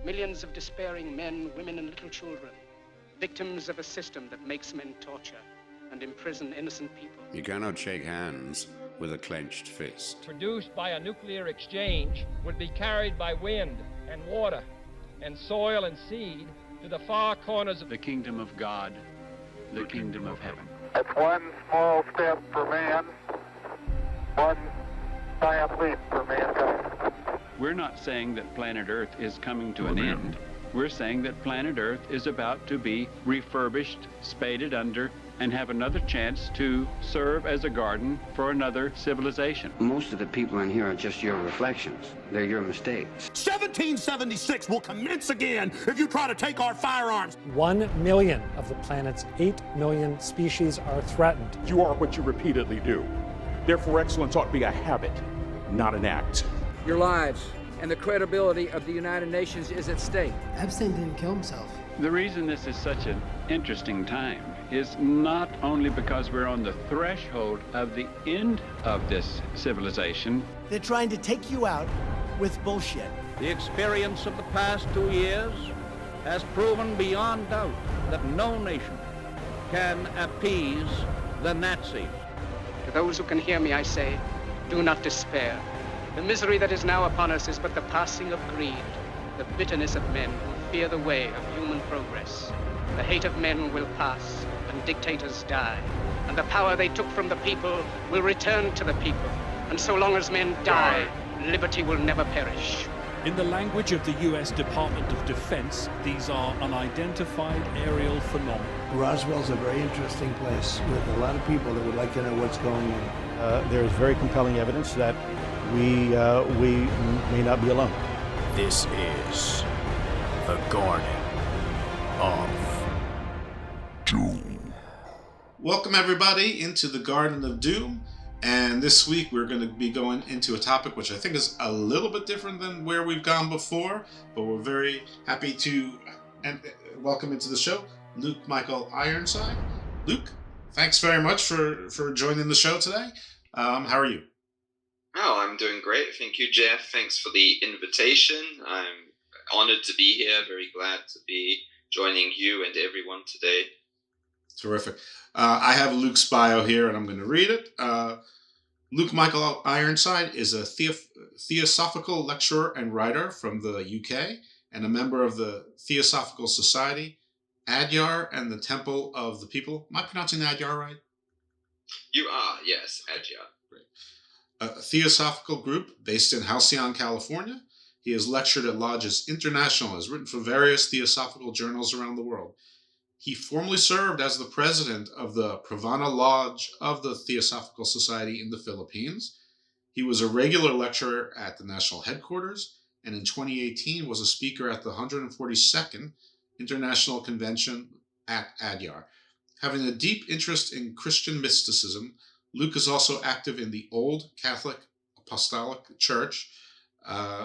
Millions of despairing men, women, and little children, victims of a system that makes men torture and imprison innocent people. You cannot shake hands with a clenched fist. Produced by a nuclear exchange would be carried by wind and water and soil and seed to the far corners of the kingdom of God, the kingdom of heaven. It's one small step for man, one giant leap for mankind. We're not saying that planet Earth is coming to an end. We're saying that planet Earth is about to be refurbished, spaded under, and have another chance to serve as a garden for another civilization. Most of the people in here are just your reflections. They're your mistakes. 1776 will commence again if you try to take our firearms. 1 million of the planet's 8 million species are threatened. You are what you repeatedly do. Therefore, excellence ought to be a habit, not an act. Your lives and the credibility of the United Nations is at stake. Epstein didn't kill himself. The reason this is such an interesting time is not only because we're on the threshold of the end of this civilization. They're trying to take you out with bullshit. The experience of the past 2 years has proven beyond doubt that no nation can appease the Nazis. To those who can hear me, I say, do not despair. The misery that is now upon us is but the passing of greed, the bitterness of men who fear the way of human progress. The hate of men will pass, and dictators die, and the power they took from the people will return to the people. And so long as men die, liberty will never perish. In the language of the U.S. Department of Defense, these are unidentified aerial phenomena. Roswell's a very interesting place with a lot of people that would like to know what's going on. There is very compelling evidence that we may not be alone. This is the Garden of Doom. Welcome everybody into the Garden of Doom, and this week we're going to be going into a topic which I think is a little bit different than where we've gone before, but we're very happy to welcome into the show Michael Ironside. Luke, thanks very much for joining the show today. How are you? Oh, I'm doing great. Thank you, Jeff. Thanks for the invitation. I'm honored to be here. Very glad to be joining you and everyone today. Terrific. I have Luke's bio here, and I'm going to read it. Luke Michael Ironside is a Theosophical lecturer and writer from the UK, and a member of the Theosophical Society, Adyar, and the Temple of the People. Am I pronouncing Adyar right? You are, yes, Adyar. Great. A Theosophical group based in Halcyon, California. He has lectured at Lodges International, has written for various theosophical journals around the world. He formerly served as the president of the Pravana Lodge of the Theosophical Society in the Philippines. He was a regular lecturer at the national headquarters, and in 2018 was a speaker at the 142nd International Convention at Adyar. Having a deep interest in Christian mysticism, Luke is also active in the Old Catholic Apostolic Church,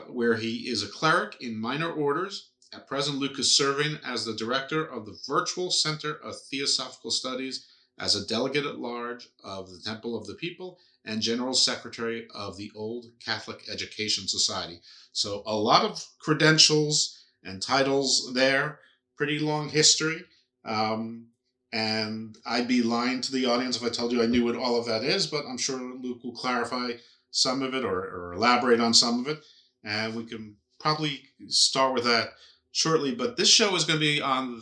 where he is a cleric in minor orders. At present, Luke is serving as the director of the Virtual Center of Theosophical Studies, as a delegate at large of the Temple of the People, and general secretary of the Old Catholic Education Society. So a lot of credentials and titles there, pretty long history. And I'd be lying to the audience if I told you I knew what all of that is, but I'm sure Luke will clarify some of it or elaborate on some of it. And we can probably start with that shortly. But this show is going to be on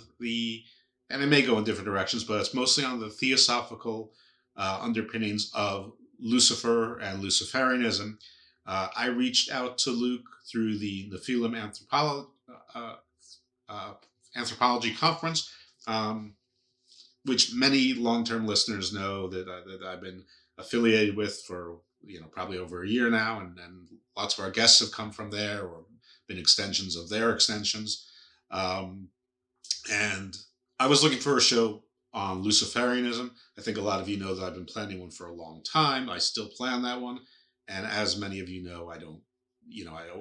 and it may go in different directions, but it's mostly on the theosophical underpinnings of Lucifer and Luciferianism. I reached out to Luke through the Nephilim Anthropology Conference, which many long-term listeners know that I've been affiliated with for probably over a year now, and lots of our guests have come from there or been extensions of their extensions. And I was looking for a show on Luciferianism. I think a lot of you know that I've been planning one for a long time. I still plan that one, and as many of you know,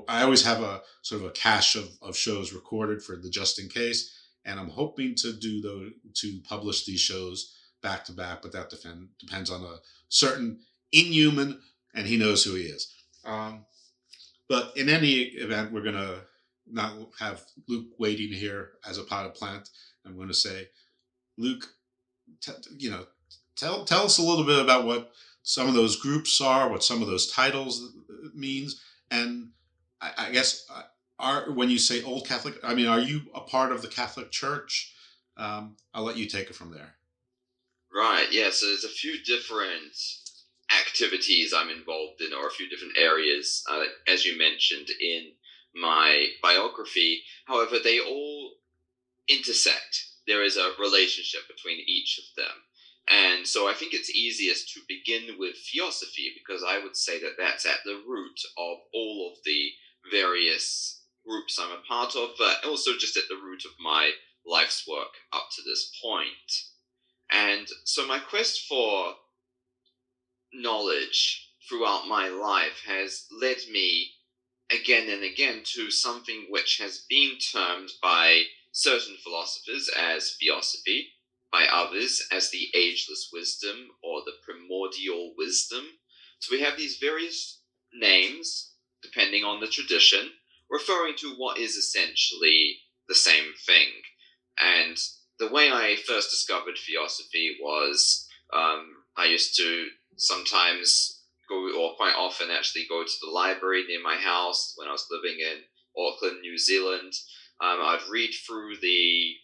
I always have a sort of a cache of shows recorded for the just in case. And I'm hoping to publish these shows back to back, but that depends on a certain inhuman, and he knows who he is. But in any event, we're gonna not have Luke waiting here as a potted plant. I'm going to say, Luke, tell us a little bit about what some of those groups are, what some of those titles means, and I guess when you say Old Catholic, I mean, are you a part of the Catholic Church? I'll let you take it from there. Right. Yeah. So there's a few different activities I'm involved in, or a few different areas, as you mentioned in my biography. However, they all intersect. There is a relationship between each of them. And so I think it's easiest to begin with Theosophy, because I would say that that's at the root of all of the various groups I'm a part of, but also just at the root of my life's work up to this point. And so my quest for knowledge throughout my life has led me again and again to something which has been termed by certain philosophers as Theosophy, by others as the ageless wisdom or the primordial wisdom. So we have these various names, depending on the tradition, referring to what is essentially the same thing. And the way I first discovered Theosophy was I used to sometimes go, or quite often actually go to the library near my house when I was living in Auckland, New Zealand. I'd read through the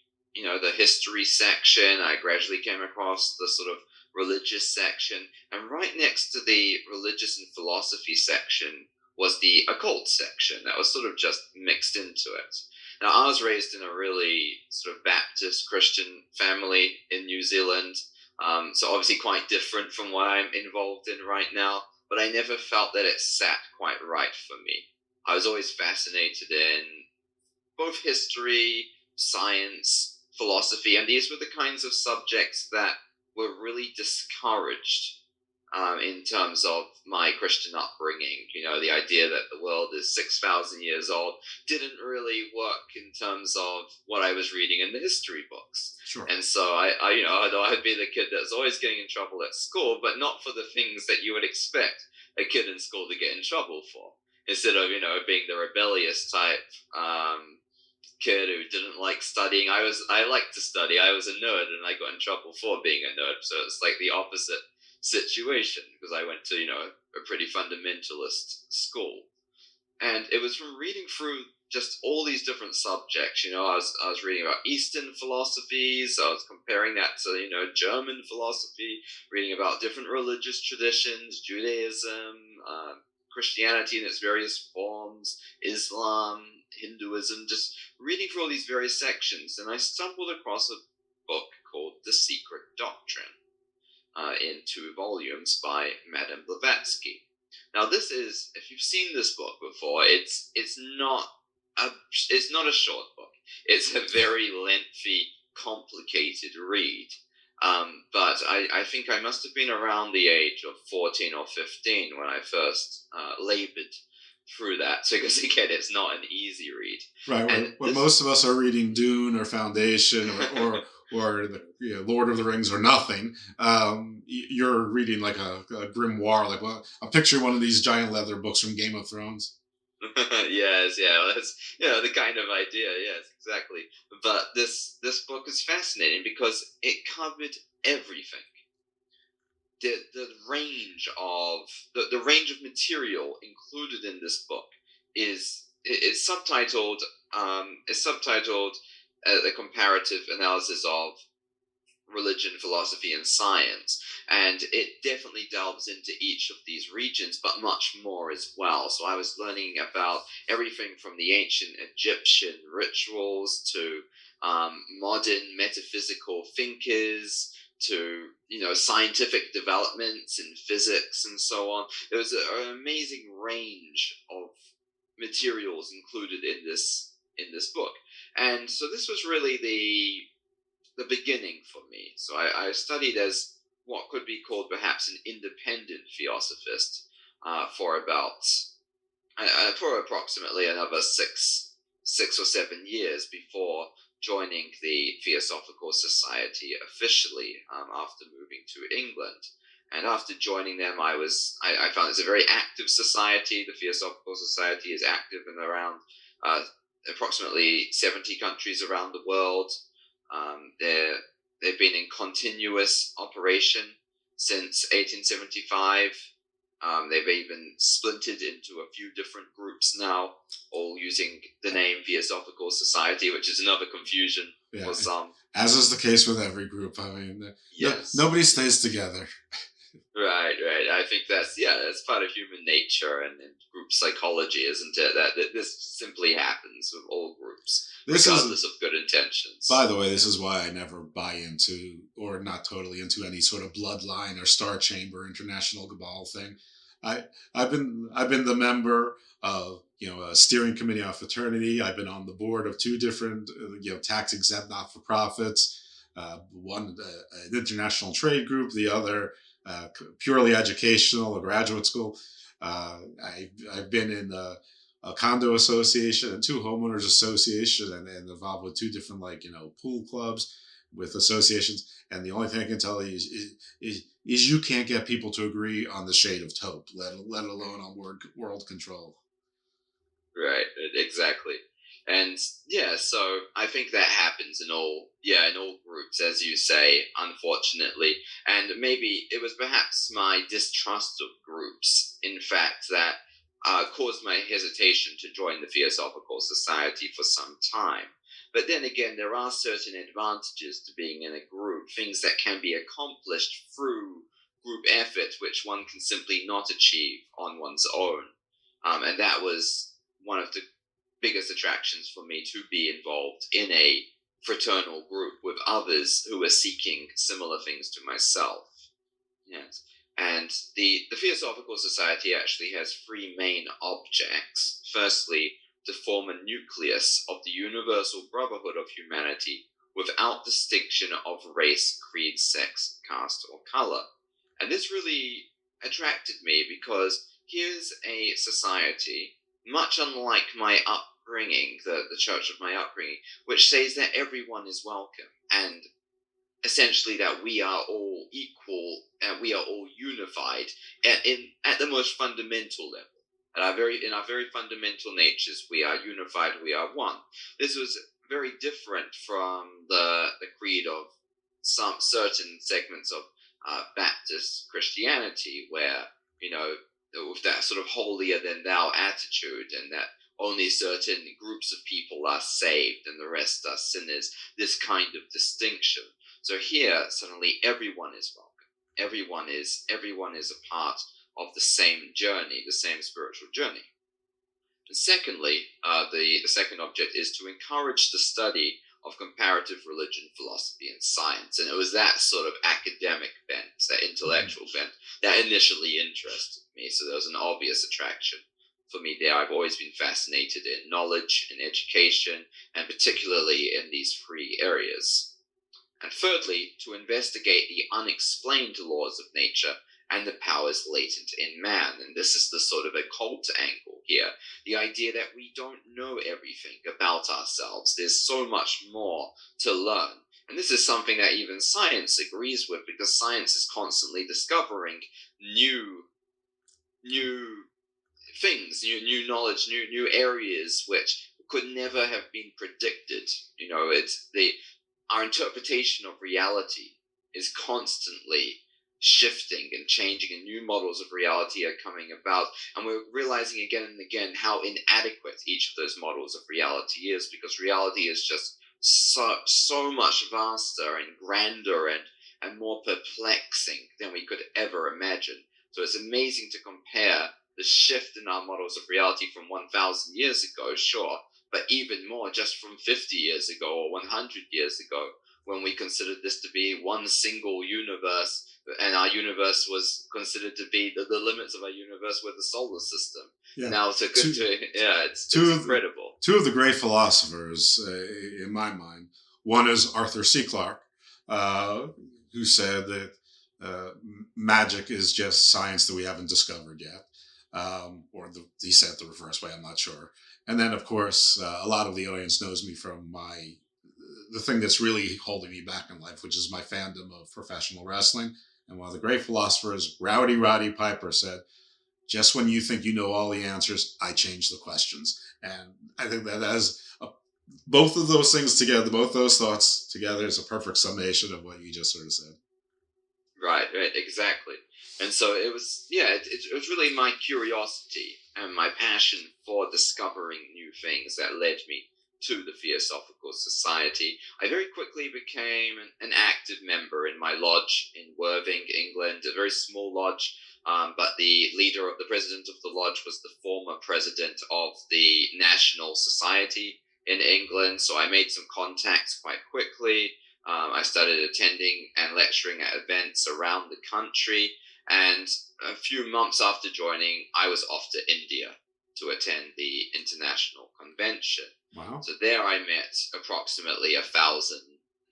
history section. I gradually came across the sort of religious section, and right next to the religious and philosophy section was the occult section that was sort of just mixed into it. Now, I was raised in a really sort of Baptist Christian family in New Zealand, so obviously quite different from what I'm involved in right now, but I never felt that it sat quite right for me. I was always fascinated in both history, science, philosophy, and these were the kinds of subjects that were really discouraged in terms of my Christian upbringing. The idea that the world is 6,000 years old didn't really work in terms of what I was reading in the history books. Sure. And so I'd be the kid that's always getting in trouble at school, but not for the things that you would expect a kid in school to get in trouble for. Instead of, being the rebellious type kid who didn't like studying, I liked to study. I was a nerd, and I got in trouble for being a nerd. So it's like the opposite situation, because I went to a pretty fundamentalist school, and it was from reading through just all these different subjects. I was reading about Eastern philosophies. I was comparing that to German philosophy, reading about different religious traditions, Judaism, Christianity in its various forms, Islam, Hinduism, just reading through all these various sections, and I stumbled across a book called The Secret Doctrine, in 2 volumes by Madame Blavatsky. Now, this is, if you've seen this book before, it's not a short book. It's a very lengthy, complicated read. But I think I must have been around the age of 14 or 15 when I first labored through that. So, because again, it's not an easy read. Right. When most of us are reading Dune or Foundation or the Lord of the Rings or nothing, you're reading like a grimoire. Like, well, I'm picturing one of these giant leather books from Game of Thrones. Yes, yeah, that's the kind of idea. Yes, exactly. But this book is fascinating because it covered everything. The range of the range of material included in this book is subtitled the comparative analysis of religion, philosophy, and science, and it definitely delves into each of these regions, but much more as well. So I was learning about everything from the ancient Egyptian rituals to modern metaphysical thinkers to scientific developments in physics and so on. There was an amazing range of materials included in this book, and so this was really the beginning for me. So I studied as what could be called perhaps an independent theosophist for approximately another six or 7 years before joining the Theosophical Society officially after moving to England. And after joining them, I found it's a very active society. The Theosophical Society is active in around approximately 70 countries around the world. They've been in continuous operation since 1875. They've even splintered into a few different groups now, all using the name Theosophical Society, which is another confusion for some. As is the case with every group. I mean, nobody stays together. Right. I think that's part of human nature and group psychology, isn't it? That this simply happens with all groups, regardless of good intentions. By the way, this is why I never buy into, or not totally into, any sort of bloodline or Star Chamber international cabal thing. I've been the member of a steering committee on fraternity. I've been on the board of two different tax exempt not for profits. One an international trade group, the other purely educational, a graduate school. I've been in a condo association and two homeowners association, and involved with two different pool clubs with associations. And the only thing I can tell you is you can't get people to agree on the shade of taupe, let alone on world control. Right, exactly. And so I think that happens in all groups, as you say, unfortunately. And maybe it was perhaps my distrust of groups, in fact, that caused my hesitation to join the Theosophical Society for some time. But then again, there are certain advantages to being in a group, things that can be accomplished through group effort, which one can simply not achieve on one's own. And that was one of the biggest attractions for me, to be involved in a fraternal group with others who were seeking similar things to myself. Yes. And the Theosophical Society actually has three main objects. Firstly, to form a nucleus of the universal brotherhood of humanity without distinction of race, creed, sex, caste, or color. And this really attracted me because here's a society, much unlike my upbringing, the church of my upbringing, which says that everyone is welcome, and essentially that we are all equal and we are all unified at the most fundamental level. In our very fundamental natures, we are unified, we are one. This was very different from the creed of some certain segments of Baptist Christianity, where, with that sort of holier than thou attitude, and that only certain groups of people are saved and the rest are sinners, this kind of distinction. So here, suddenly everyone is welcome. Everyone is a part of the same journey, the same spiritual journey. And secondly, the second object is to encourage the study of comparative religion, philosophy, and science. And it was that sort of academic bent, that intellectual bent, that initially interested me. So there was an obvious attraction for me there. I've always been fascinated in knowledge and education, and particularly in these three areas. And thirdly, to investigate the unexplained laws of nature and the powers latent in man. And this is the sort of occult angle here. The idea that we don't know everything about ourselves. There's so much more to learn. And this is something that even science agrees with, because science is constantly discovering new things, new knowledge, new areas which could never have been predicted. Our interpretation of reality is constantly shifting and changing, and new models of reality are coming about, and we're realizing again and again how inadequate each of those models of reality is, because reality is just so much vaster and grander and more perplexing than we could ever imagine. So it's amazing to compare the shift in our models of reality from 1,000 years ago, sure, but even more just from 50 years ago or 100 years ago, when we considered this to be one single universe, and our universe was considered to be the limits of our universe were the solar system. Yeah. Now it's it's incredible. Two of the great philosophers, in my mind, one is Arthur C. Clarke, who said that magic is just science that we haven't discovered yet. He said the reverse way, I'm not sure. And then, of course, a lot of the audience knows me from the thing that's really holding me back in life, which is my fandom of professional wrestling. And one of the great philosophers, Rowdy Roddy Piper, said, Just when you think you know all the answers, I change the questions. And I think that both of those things together, both those thoughts together, is a perfect summation of what you just sort of said. Right, exactly. And so it was, it was really my curiosity and my passion for discovering new things that led me to the Theosophical Society. I very quickly became an active member in my lodge in Worthing, England, a very small lodge, but the president of the lodge was the former president of the National Society in England, so I made some contacts quite quickly. I started attending and lecturing at events around the country, and a few months after joining, I was off to India to attend the International Convention. Wow. So there I met approximately 1,000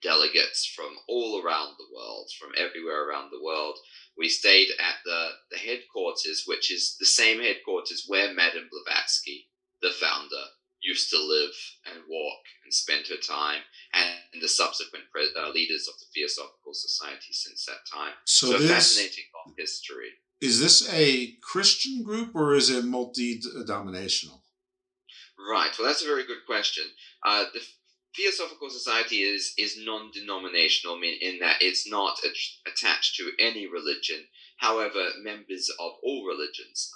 delegates from all around the world, from everywhere around the world. We stayed at the headquarters, which is the same headquarters where Madame Blavatsky, the founder, used to live and walk and spend her time, and the subsequent leaders of the Theosophical Society since that time. So fascinating long history. Is this a Christian group or is it multi-denominational? Right. Well, that's a very good question. The Theosophical Society is non-denominational in that it's not attached to any religion. However, members of all religions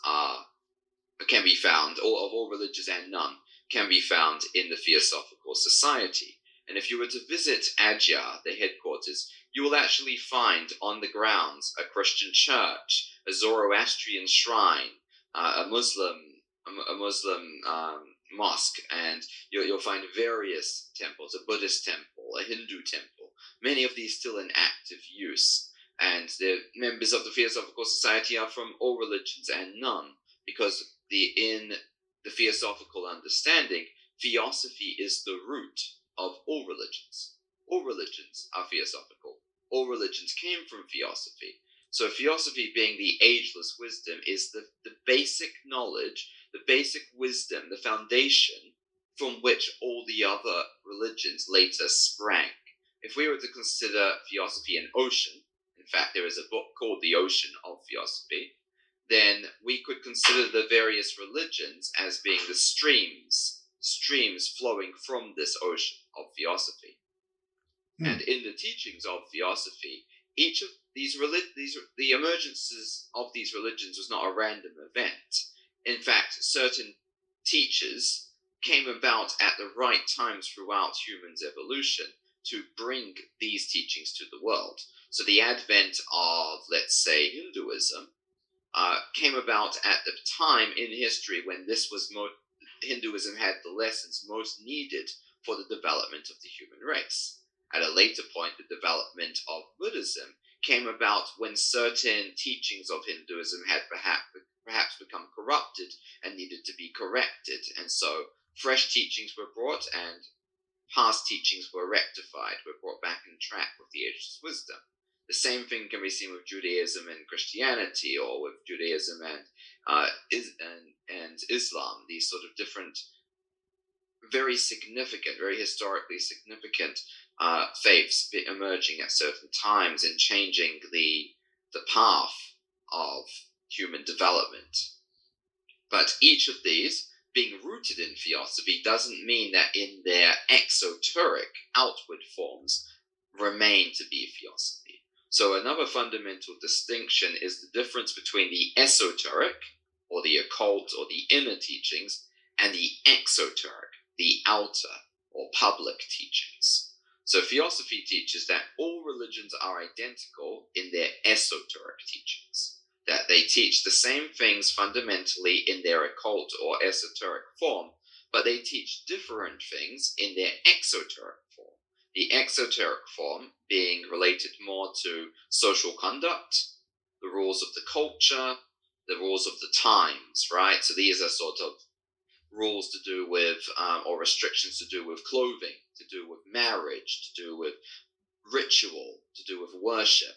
can be found, or of all religions and none, can be found in the Theosophical Society. And if you were to visit Adyar, the headquarters, you will actually find on the grounds a Christian church, a Zoroastrian shrine, a Muslim mosque, and you'll find various temples, a Buddhist temple, a Hindu temple, many of these still in active use. And the members of the Theosophical Society are from all religions and none, because in the Theosophical understanding, Theosophy is the root of all religions. All religions are Theosophical. All religions came from Theosophy. So Theosophy, being the ageless wisdom, is the basic knowledge, the basic wisdom, the foundation from which all the other religions later sprang. If we were to consider Theosophy an ocean, in fact there is a book called The Ocean of Theosophy, then we could consider the various religions as being the streams flowing from this ocean of Theosophy. And in the teachings of Theosophy, each of the emergences of these religions was not a random event. In fact, certain teachers came about at the right times throughout humans' evolution to bring these teachings to the world. So the advent of, let's say, Hinduism came about at the time in history when Hinduism had the lessons most needed for the development of the human race. At a later point, the development of Buddhism came about when certain teachings of Hinduism had perhaps become corrupted and needed to be corrected. And so fresh teachings were brought and past teachings were rectified, were brought back in track with the ageless wisdom. The same thing can be seen with Judaism and Christianity, or with Judaism and Islam, these sort of different, very significant, very historically significant faiths emerging at certain times and changing the path of human development. But each of these, being rooted in Theosophy, doesn't mean that in their exoteric outward forms remain to be Theosophy. So another fundamental distinction is the difference between the esoteric, or the occult, or the inner teachings, and the exoteric, the outer, or public teachings. So Theosophy teaches that all religions are identical in their esoteric teachings, that they teach the same things fundamentally in their occult or esoteric form, but they teach different things in their exoteric form. The exoteric form being related more to social conduct, the rules of the culture, the rules of the times, right? So these are sort of rules to do with, or restrictions to do with clothing, to do with marriage, to do with ritual, to do with worship,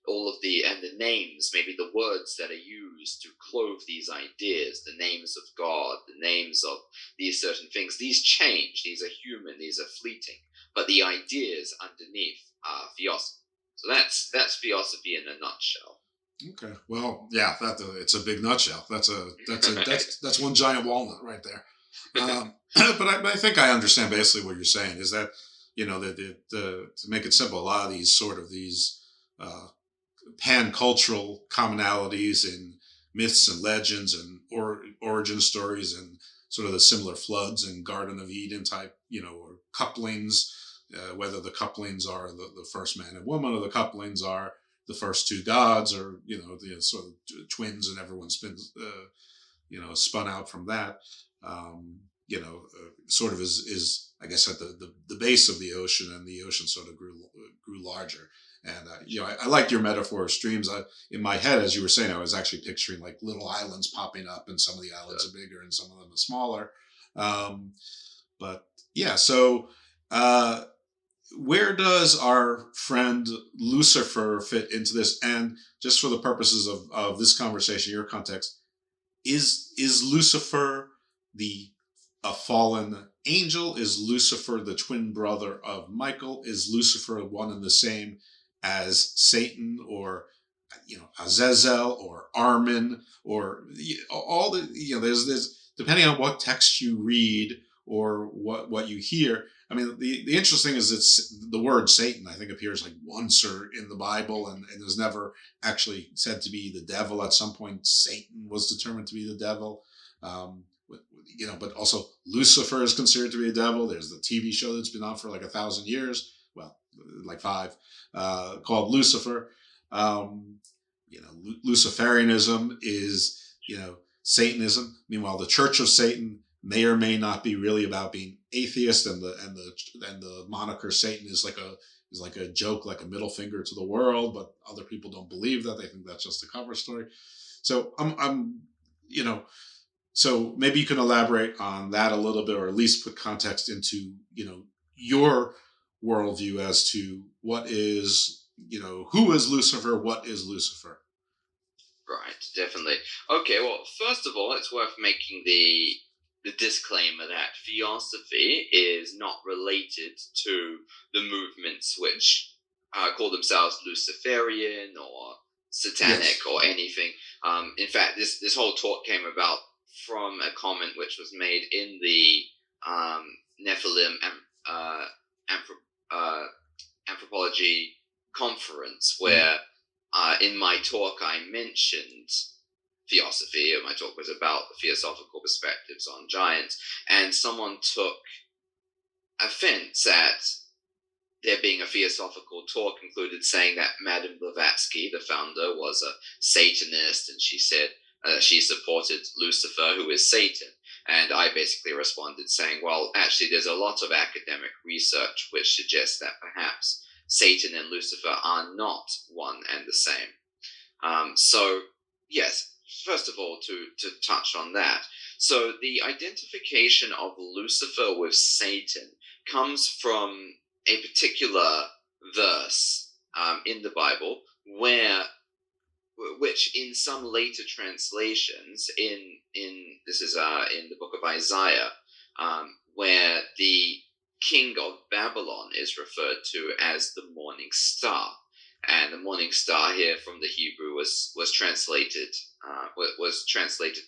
and the names, maybe the words that are used to clothe these ideas, the names of God, the names of these certain things. These change, these are human, these are fleeting, but the ideas underneath are Theosophy. So that's Theosophy in a nutshell. Okay. Well, yeah, it's a big nutshell. That's one giant walnut right there. But I think I understand basically what you're saying is that, to make it simple, a lot of these pan-cultural commonalities in myths and legends and origin stories and sort of the similar floods and Garden of Eden type, or couplings, whether the couplings are the first man and woman or the couplings are the first two gods, or the sort of twins and everyone spins spun out from that. Sort of is I guess at the base of the ocean, and the ocean sort of grew larger. And I liked your metaphor of streams. In my head, as you were saying, I was actually picturing like little islands popping up, and some of the islands are bigger and some of them are smaller. But yeah, so where does our friend Lucifer fit into this? And just for the purposes of this conversation, your context, is Lucifer a fallen angel? Is Lucifer the twin brother of Michael? Is Lucifer one and the same as Satan, or Azazel, or Armin, or all the there's depending on what text you read or what you hear. I mean, the interesting is it's the word Satan, I think, appears like once or in the Bible, and is never actually said to be the devil. At some point, Satan was determined to be the devil. But also Lucifer is considered to be a devil. There's the TV show that's been on for like 1,000 years. Well, like 5, called Lucifer. Luciferianism is, Satanism. Meanwhile, the Church of Satan may or may not be really about being atheist, and the moniker Satan is like a joke, like a middle finger to the world. But other people don't believe that; they think that's just a cover story. So So maybe you can elaborate on that a little bit, or at least put context into your worldview as to what is who is Lucifer, what is Lucifer. Right, definitely. Okay, well, first of all, it's worth making the disclaimer that Theosophy is not related to the movements which call themselves Luciferian or Satanic or anything. In fact, this whole talk came about from a comment which was made in the Nephilim anthropology conference, where in my talk I mentioned Theosophy. My talk was about the theosophical perspectives on giants, and someone took offense at there being a theosophical talk included, saying that Madame Blavatsky, the founder, was a Satanist, and she said she supported Lucifer, who is Satan. And I basically responded saying, well, actually, there's a lot of academic research which suggests that perhaps Satan and Lucifer are not one and the same. So, yes, first of all, to touch on that. So the identification of Lucifer with Satan comes from a particular verse in the Bible, which in some later translations, in the book of Isaiah, where the king of Babylon is referred to as the morning star, and the morning star here from the Hebrew was translated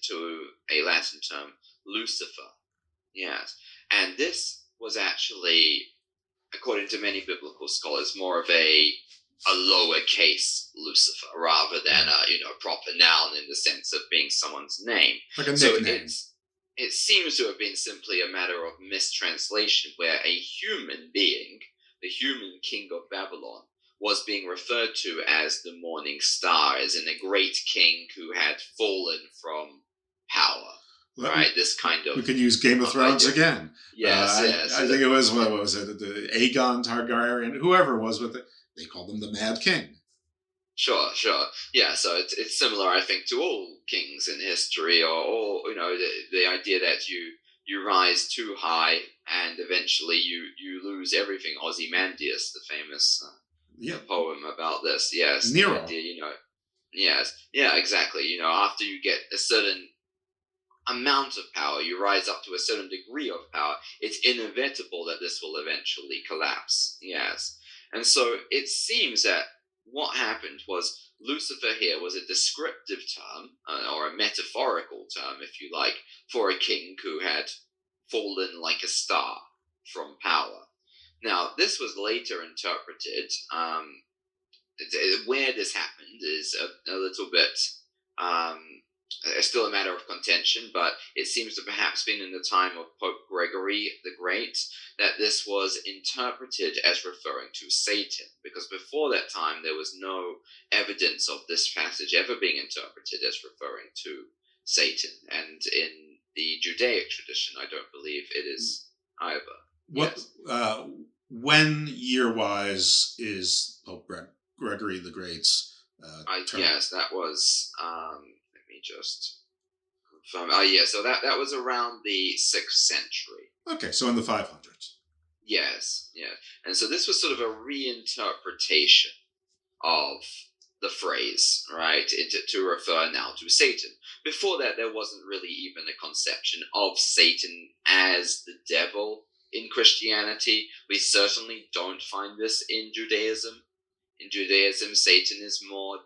to a Latin term, Lucifer. Yes, and this was actually, according to many biblical scholars, more of a lowercase Lucifer rather than a proper noun in the sense of being someone's name. Like a nickname. So it seems to have been simply a matter of mistranslation, where a human being, the human king of Babylon, was being referred to as the morning star, as in a great king who had fallen from power. Right, this kind of... We could use Game of Thrones again. Yes, yes. I think it was, what was it, the Aegon Targaryen, whoever it was, they called him the Mad King. Sure. Yeah, so it's similar, I think, to all kings in history, or the idea that you rise too high and eventually you lose everything. Ozymandias, the famous poem about this. Yes, Nero. The idea, yes, yeah, exactly. After you get a certain amount of power, you rise up to a certain degree of power, it's inevitable that this will eventually collapse. Yes. And so it seems that what happened was Lucifer here was a descriptive term, or a metaphorical term, if you like, for a king who had fallen like a star from power. Now, this was later interpreted. Where this happened is a little bit still a matter of contention, but it seems to perhaps been in the time of Pope Gregory the Great that this was interpreted as referring to Satan, because before that time there was no evidence of this passage ever being interpreted as referring to Satan, and in the Judaic tradition I don't believe it is either. What when year-wise is Pope Gregory the Great's term? Yes, that was let me just confirm. So that was around the 6th century. Okay, so in the 500s. Yes. And so this was sort of a reinterpretation of the phrase, right, to refer now to Satan. Before that, there wasn't really even a conception of Satan as the devil in Christianity. We certainly don't find this in Judaism. In Judaism, Satan is more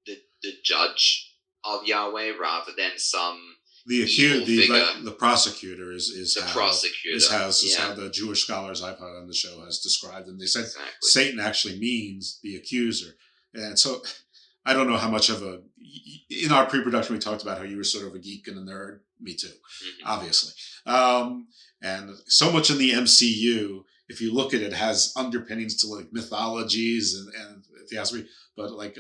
the judge of Yahweh rather than some evil figure. The prosecutor is the how, prosecutor. Is how the Jewish scholars I've had on the show has described them. They said Satan actually means the accuser. And so I don't know how much of in our pre-production we talked about how you were sort of a geek and a nerd. Me too, obviously. And so much in the MCU, if you look at it, has underpinnings to like mythologies and theosophy, but like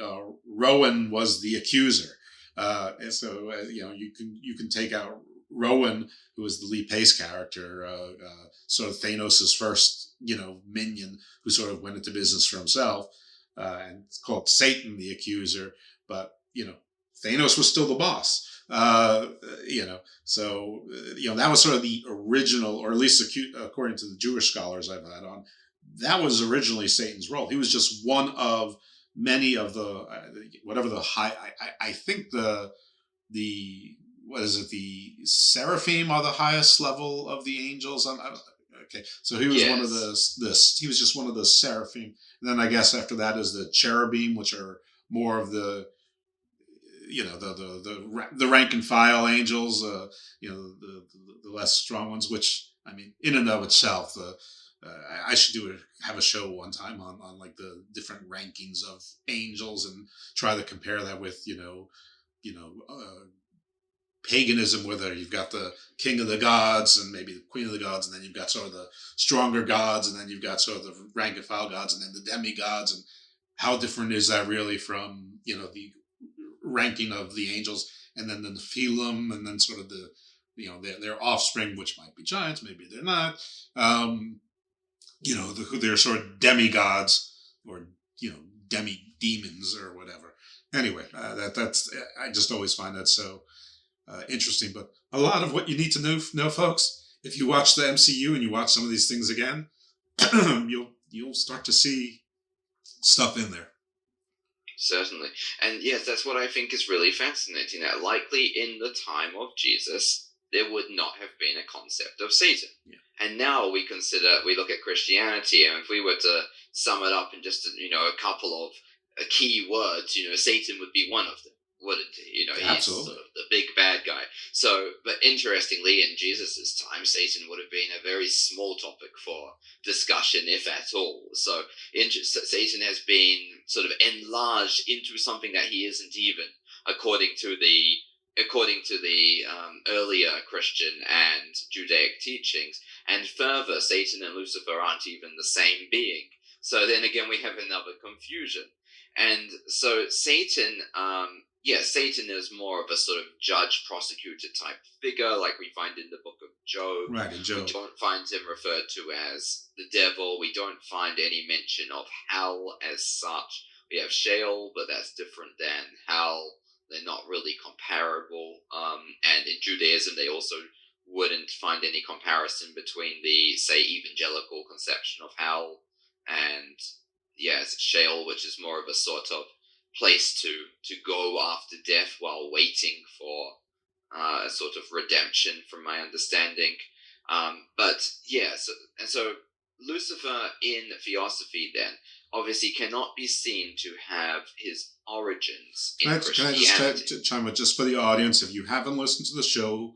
Rowan was the accuser. And so, you can take out Rowan, who was the Lee Pace character, sort of Thanos' first, minion, who sort of went into business for himself, and it's called Satan the Accuser. But, Thanos was still the boss. So that was sort of the original, or at least according to the Jewish scholars I've had on, that was originally Satan's role. He was just one of many of the whatever the high. I think the what is it? The seraphim are the highest level of the angels. Okay, so he was one of he was just one of the seraphim. And then I guess after that is the cherubim, which are more of the the rank and file angels. The less strong ones. Which I mean, in and of itself, I should have a show one time on like the different rankings of angels and try to compare that with paganism, whether you've got the king of the gods and maybe the queen of the gods, and then you've got sort of the stronger gods, and then you've got sort of the rank and file gods, and then the demigods, and how different is that really from the ranking of the angels, and then the Nephilim, and then sort of the their offspring, which might be giants, maybe they're not. They're sort of demigods or demi-demons or whatever. Anyway, that's I just always find that so interesting. But a lot of what you need to know, folks, if you watch the MCU and you watch some of these things again, you'll start to see stuff in there. Certainly. And yes, that's what I think is really fascinating, that likely in the time of Jesus, there would not have been a concept of Satan. Yeah. And now we look at Christianity, and if we were to sum it up in just, a couple of key words, Satan would be one of them, wouldn't he? He's sort of the big bad guy. So, but interestingly, in Jesus' time, Satan would have been a very small topic for discussion, if at all. So, Satan has been sort of enlarged into something that he isn't even, according to the earlier Christian and Judaic teachings. And further, Satan and Lucifer aren't even the same being. So then again, we have another confusion. And so Satan, Satan is more of a sort of judge, prosecutor type figure, like we find in the book of Job. Right, in Job. We don't find him referred to as the devil. We don't find any mention of hell as such. We have Sheol, but that's different than hell. They're not really comparable. And in Judaism, they also wouldn't find any comparison between the, say, evangelical conception of hell and, Sheol, which is more of a sort of place to go after death while waiting for a sort of redemption, from my understanding. So Lucifer in Theosophy, then, obviously cannot be seen to have his origins in Christianity. Can I just chime in, just for the audience, if you haven't listened to the show,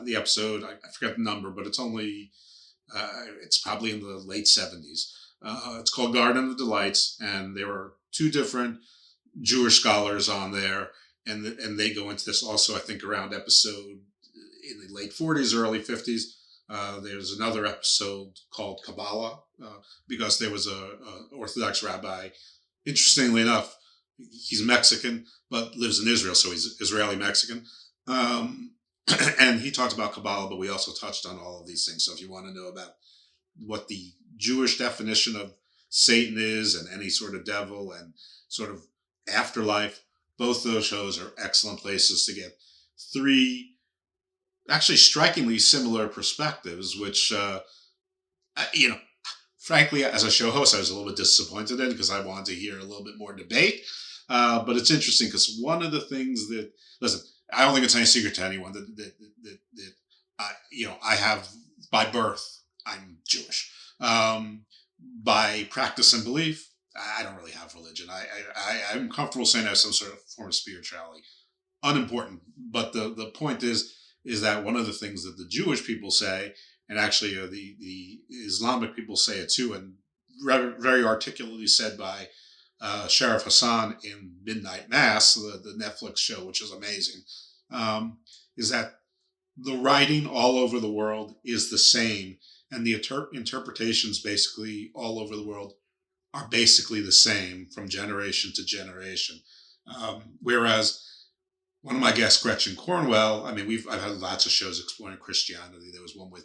the episode, I forget the number, but it's only, it's probably in the late 70s. It's called Garden of Delights, and there were two different Jewish scholars on there, and they go into this also, I think, around episode in the late 40s, early 50s. There's another episode called Kabbalah, because there was a Orthodox rabbi. Interestingly enough, he's Mexican, but lives in Israel, so he's Israeli-Mexican. And he talked about Kabbalah, but we also touched on all of these things. So if you want to know about what the Jewish definition of Satan is and any sort of devil and sort of afterlife, both those shows are excellent places to get three actually strikingly similar perspectives, which, frankly, as a show host, I was a little bit disappointed in because I wanted to hear a little bit more debate. But it's interesting because one of the things that, listen, I don't think it's any secret to anyone that I have, by birth, I'm Jewish. By practice and belief, I don't really have religion. I'm comfortable saying I have some sort of form of spirituality. Unimportant. But the point is that one of the things that the Jewish people say, and actually the Islamic people say it too, and very articulately said by Sheriff Hassan in Midnight Mass, the Netflix show, which is amazing, is that the writing all over the world is the same, and the interpretations basically all over the world are basically the same from generation to generation. Whereas one of my guests, Gretchen Cornwell, I mean, I've had lots of shows exploring Christianity. There was one with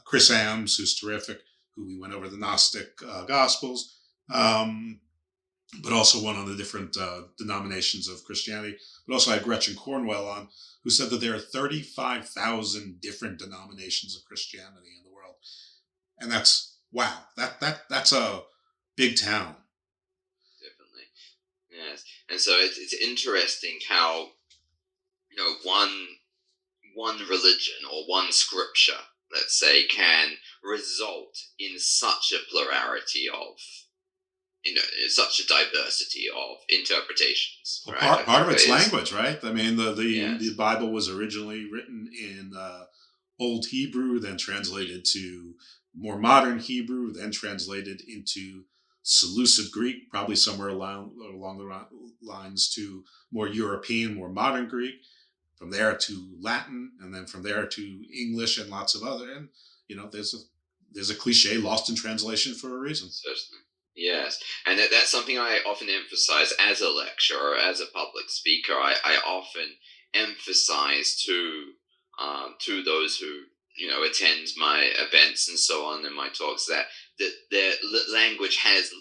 Chris Ames, who's terrific, who we went over the Gnostic Gospels, but also one on the different denominations of Christianity. But also I had Gretchen Cornwell on, who said that there are 35,000 different denominations of Christianity in the world. And that's, wow, that's a big town. Definitely. Yes. And so it's interesting how, one religion or one scripture, let's say, can result in such a plurality of, such a diversity of interpretations. Well, right? part of it's language, right? I mean, the Bible was originally written in Old Hebrew, then translated to more modern Hebrew, then translated into Seleucid Greek, probably somewhere along the lines to more European, more modern Greek. From there to Latin, and then from there to English and lots of other. And there's a cliche lost in translation for a reason. Certainly. Yes, and that's something I often emphasize as a lecturer, as a public speaker. I often emphasize to those who attend my events and so on, and my talks, that their language has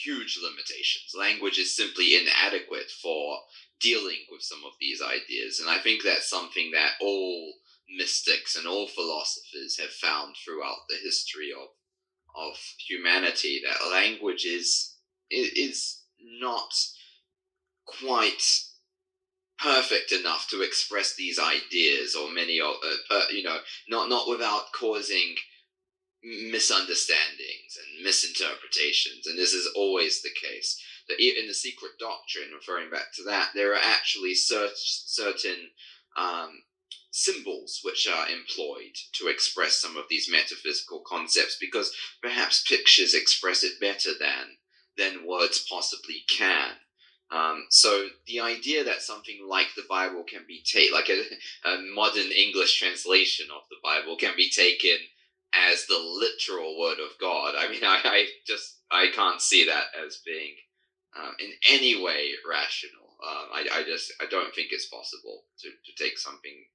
huge limitations. Language is simply inadequate for dealing with some of these ideas, and I think that's something that all mystics and all philosophers have found throughout the history of humanity, that language is not quite perfect enough to express these ideas, or many of not without causing misunderstandings and misinterpretations. And this is always the case. That in the Secret Doctrine, referring back to that, there are actually certain symbols which are employed to express some of these metaphysical concepts, because perhaps pictures express it better than words possibly can. So the idea that something like the Bible can be like a modern English translation of the Bible can be taken as the literal word of God, I mean, I can't see that as being in any way rational. I don't think it's possible to take something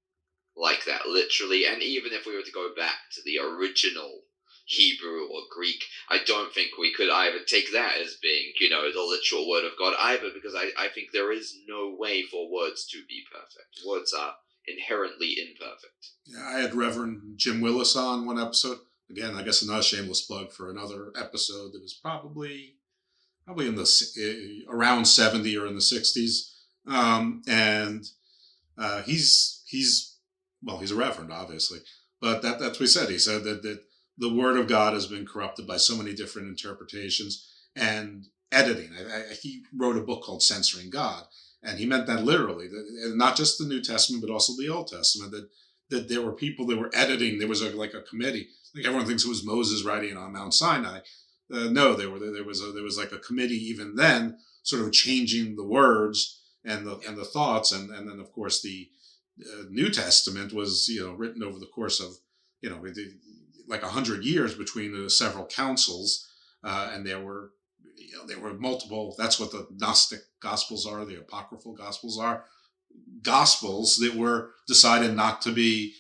like that literally. And even if we were to go back to the original Hebrew or Greek, I don't think we could either take that as being, the literal word of God either, because I think there is no way for words to be perfect. Words are inherently imperfect. Yeah, I had Reverend Jim Willis on one episode. Again, I guess another shameless plug for another episode that was probably in the around 70 or in the 60s. And he's a reverend, obviously, but that's what he said. He said that the Word of God has been corrupted by so many different interpretations and editing. He wrote a book called Censoring God, and he meant that literally, and not just the New Testament, but also the Old Testament, that there were people that were editing. There was like a committee. Like everyone thinks it was Moses writing on Mount Sinai. No, there was like a committee even then, sort of changing the words and the thoughts, and then of course the New Testament was written over the course of like 100 years between several councils, and there were multiple. That's what the Gnostic Gospels are. The Apocryphal Gospels are Gospels that were decided not to be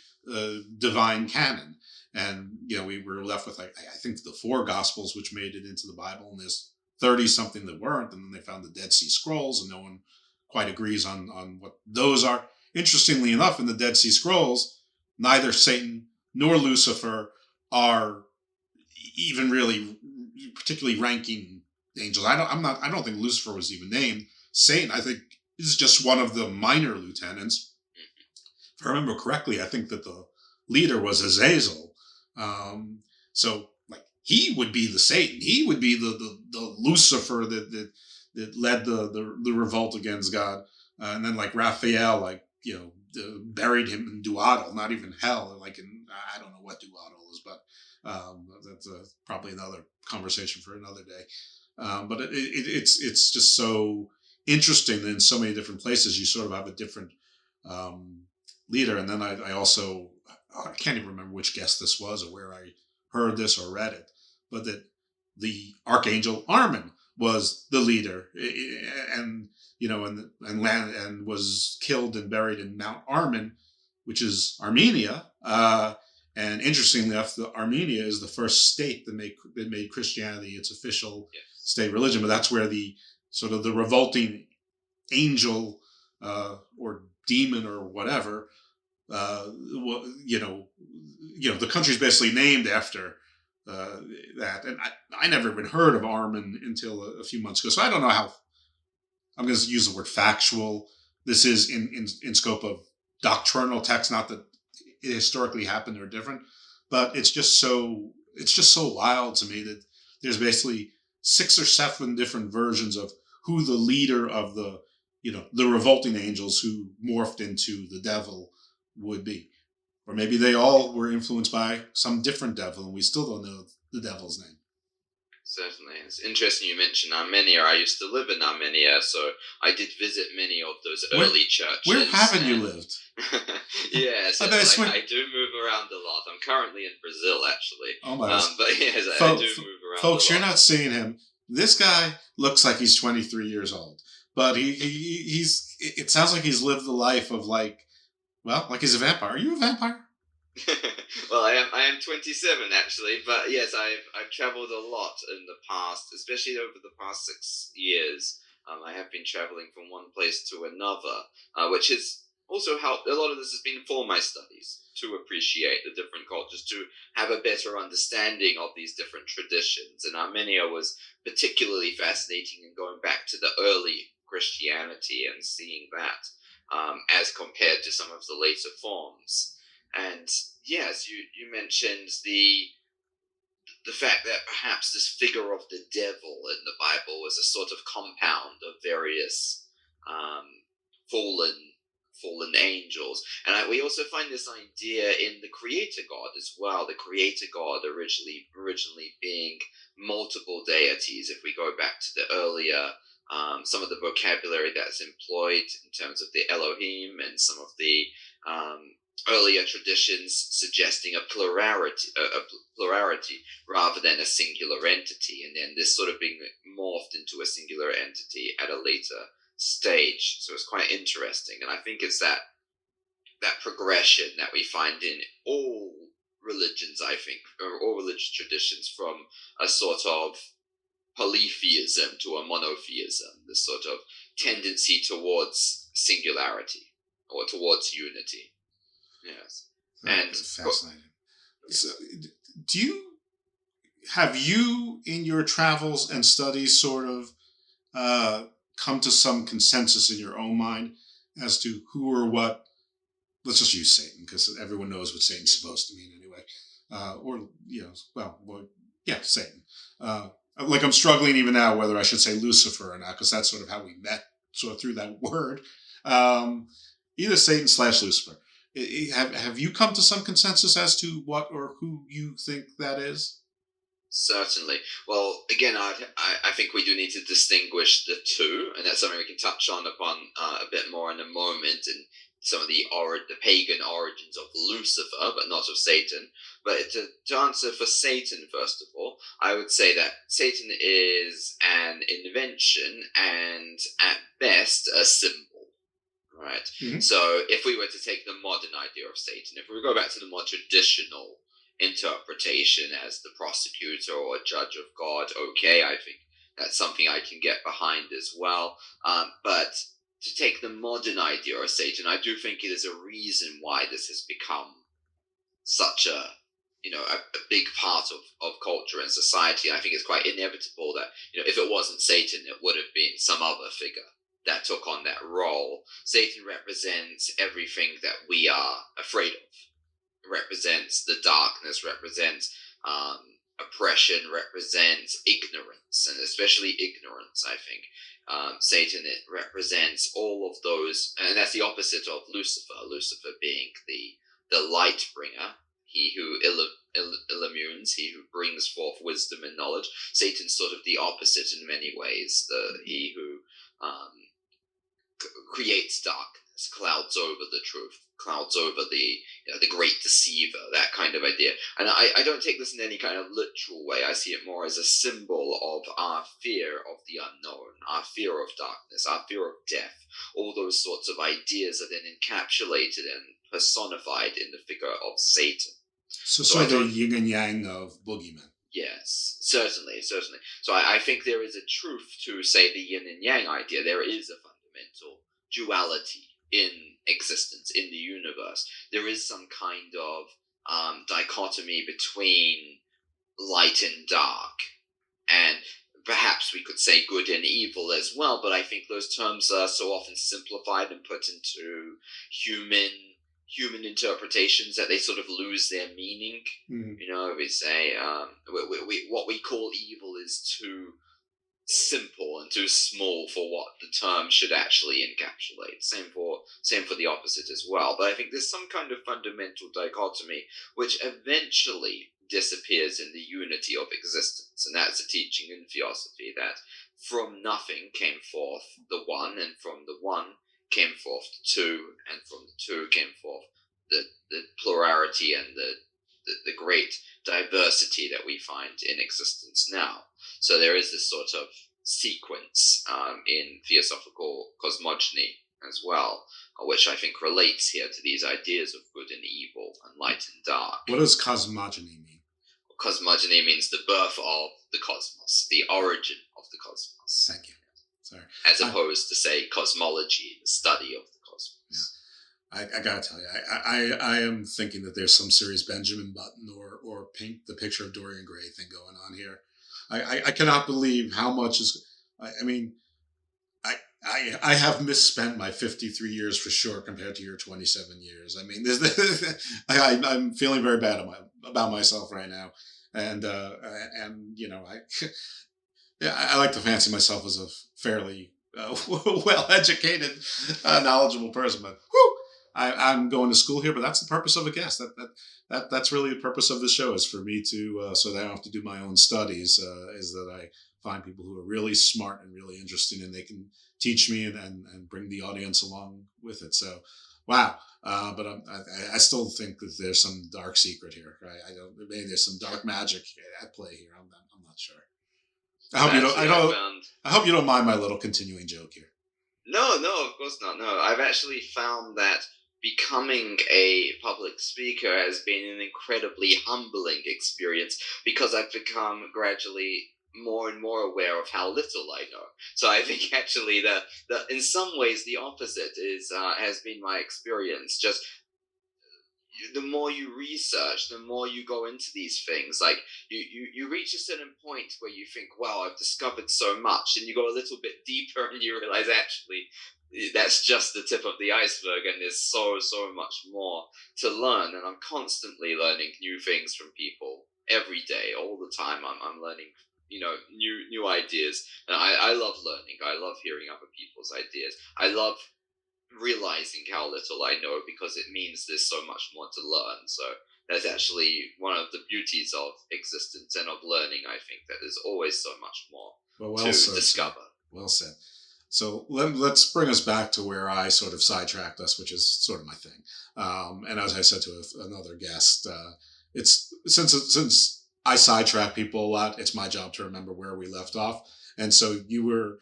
divine canon. And, we were left with, I think, the 4 Gospels, which made it into the Bible, and there's 30-something that weren't. And then they found the Dead Sea Scrolls, and no one quite agrees on what those are. Interestingly enough, in the Dead Sea Scrolls, neither Satan nor Lucifer are even really particularly ranking angels. I don't think Lucifer was even named. Satan, I think, is just one of the minor lieutenants. If I remember correctly, I think that the leader was Azazel. So like he would be the Satan. He would be the Lucifer that led the revolt against God. And then like Raphael, buried him in Duato, not even hell. Like I don't know what Duato is, but that's probably another conversation for another day. But it's just so interesting that in so many different places you sort of have a different leader. And then I also, I can't even remember which guest this was or where I heard this or read it, but that the Archangel Armin was the leader, and and was killed and buried in Mount Armin, which is Armenia. And interestingly enough, Armenia is the first state that made Christianity its official state religion. But that's where the sort of the revolting angel or demon or whatever, the country's basically named after that. And I never even heard of Armin until a few months ago. So I don't know how, I'm going to use the word factual this is in scope of doctrinal text, not that it historically happened or different, but it's just so wild to me that there's basically 6 or 7 different versions of who the leader of the revolting angels who morphed into the devil would be. Or maybe they all were influenced by some different devil and we still don't know the devil's name. Certainly. It's interesting you mentioned Armenia. I used to live in Armenia, so I did visit many of those early churches. Where haven't you lived? Yes, I do move around a lot. I'm currently in Brazil, actually. Oh my gosh. But yes, I do move around folks, a lot. you're not seeing him. This guy looks like he's 23 years old. But it sounds like he's lived the life of like he's a vampire. Are you a vampire? Well, I am 27 actually, but yes, I've traveled a lot in the past, especially over the past 6 years. I have been traveling from one place to another, which has also helped. A lot of this has been for my studies, to appreciate the different cultures, to have a better understanding of these different traditions. And Armenia was particularly fascinating in going back to the early Christianity and seeing that as compared to some of the later forms. And yes, you mentioned the fact that perhaps this figure of the devil in the Bible was a sort of compound of various fallen angels. And we also find this idea in the Creator God as well. The Creator God originally being multiple deities. If we go back to the earlier, some of the vocabulary that's employed in terms of the Elohim and some of the earlier traditions suggesting a plurality rather than a singular entity, and then this sort of being morphed into a singular entity at a later stage. So it's quite interesting, and I think it's that progression that we find in all religions, I think, or all religious traditions, from a sort of polytheism to a monotheism, this sort of tendency towards singularity or towards unity. Yes. And fascinating. So, have you in your travels and studies sort of come to some consensus in your own mind as to who or what? Let's just use Satan because everyone knows what Satan's supposed to mean anyway. Satan. Like I'm struggling even now whether I should say Lucifer or not, because that's sort of how we met, sort of through that word. Either Satan / Lucifer. Have you come to some consensus as to what or who you think that is? Certainly. Well, again, I think we do need to distinguish the two, and that's something we can touch on upon a bit more in a moment, and some of the pagan origins of Lucifer, but not of Satan. But to answer for Satan, first of all, I would say that Satan is an invention and, at best, a symbol. Right. Mm-hmm. So if we were to take the modern idea of Satan, if we go back to the more traditional interpretation as the prosecutor or judge of God, okay, I think that's something I can get behind as well. But to take the modern idea of Satan, I do think it is a reason why this has become such a big part of culture and society. I think it's quite inevitable that, if it wasn't Satan, it would have been some other figure that took on that role. Satan represents everything that we are afraid of. Represents the darkness, represents oppression, represents ignorance, and especially ignorance, I think. Satan, it represents all of those, and that's the opposite of Lucifer. Lucifer being the light bringer, he who illuminates, he who brings forth wisdom and knowledge. Satan's sort of the opposite in many ways, he who creates darkness, clouds over the truth, clouds over the great deceiver, that kind of idea. And I don't take this in any kind of literal way. I see it more as a symbol of our fear of the unknown, our fear of darkness, our fear of death, all those sorts of ideas are then encapsulated and personified in the figure of Satan. So sort of the yin and yang of boogeymen. Yes, certainly. So I think there is a truth to, say, the yin and yang idea. There is a fundamental duality in existence, in the universe. There is some kind of dichotomy between light and dark, and perhaps we could say good and evil as well, but I think those terms are so often simplified and put into human interpretations that they sort of lose their meaning. Mm-hmm. We say what we call evil is too simple and too small for what the term should actually encapsulate. Same for the opposite as well. But I think there's some kind of fundamental dichotomy which eventually disappears in the unity of existence, and that's a teaching in Theosophy that from nothing came forth the one, and from the one came forth the two, and from the two came forth the plurality and the great diversity that we find in existence now. So there is this sort of sequence in Theosophical cosmogony as well, which I think relates here to these ideas of good and evil and light and dark. What does cosmogony mean? Cosmogony means the birth of the cosmos, the origin of the cosmos. Thank you. Sorry. As opposed to, say, cosmology, the study of the cosmos. Yeah. I gotta tell you, I am thinking that there's some serious Benjamin Button or paint the picture of Dorian Gray thing going on here. I cannot believe how much is. I mean, I have misspent my 53 years for sure compared to your 27 years. I mean, I'm feeling very bad about myself right now, and I like to fancy myself as a fairly well-educated, knowledgeable person, but I'm going to school here. But that's the purpose of a guest. That's really the purpose of the show, is for me to so that I don't have to do my own studies. Is that I find people who are really smart and really interesting, and they can teach me and bring the audience along with it. So, wow. But I still think that there's some dark secret here. Right? Maybe there's some dark magic at play here. I'm not sure. I hope you don't mind my little continuing joke here. No, of course not. No, I've actually found that becoming a public speaker has been an incredibly humbling experience, because I've become gradually more and more aware of how little I know. So I think actually the in some ways the opposite is has been my experience. Just the more you research, the more you go into these things, like you reach a certain point where you think, wow, I've discovered so much, and you go a little bit deeper and you realize actually that's just the tip of the iceberg, and there's so much more to learn. And I'm constantly learning new things from people every day, all the time. I'm learning, new ideas, and I love learning. I love hearing other people's ideas. I love realizing how little I know, because it means there's so much more to learn. So that's actually one of the beauties of existence and of learning. I think that there's always so much more to discover. Well said. So let's bring us back to where I sort of sidetracked us, which is sort of my thing. And as I said to another guest, it's since I sidetrack people a lot, it's my job to remember where we left off. And so you were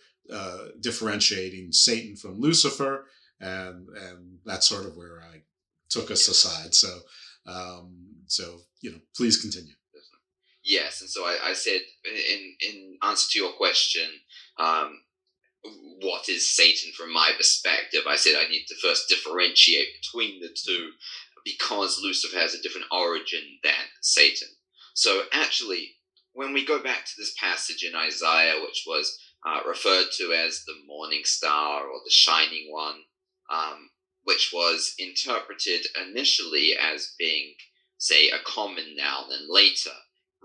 differentiating Satan from Lucifer, and that's sort of where I took us aside. So please continue. Yes, and so I said in answer to your question, what is Satan from my perspective? I said I need to first differentiate between the two, because Lucifer has a different origin than Satan. So actually, when we go back to this passage in Isaiah, which was referred to as the morning star or the shining one, which was interpreted initially as being, say, a common noun, and later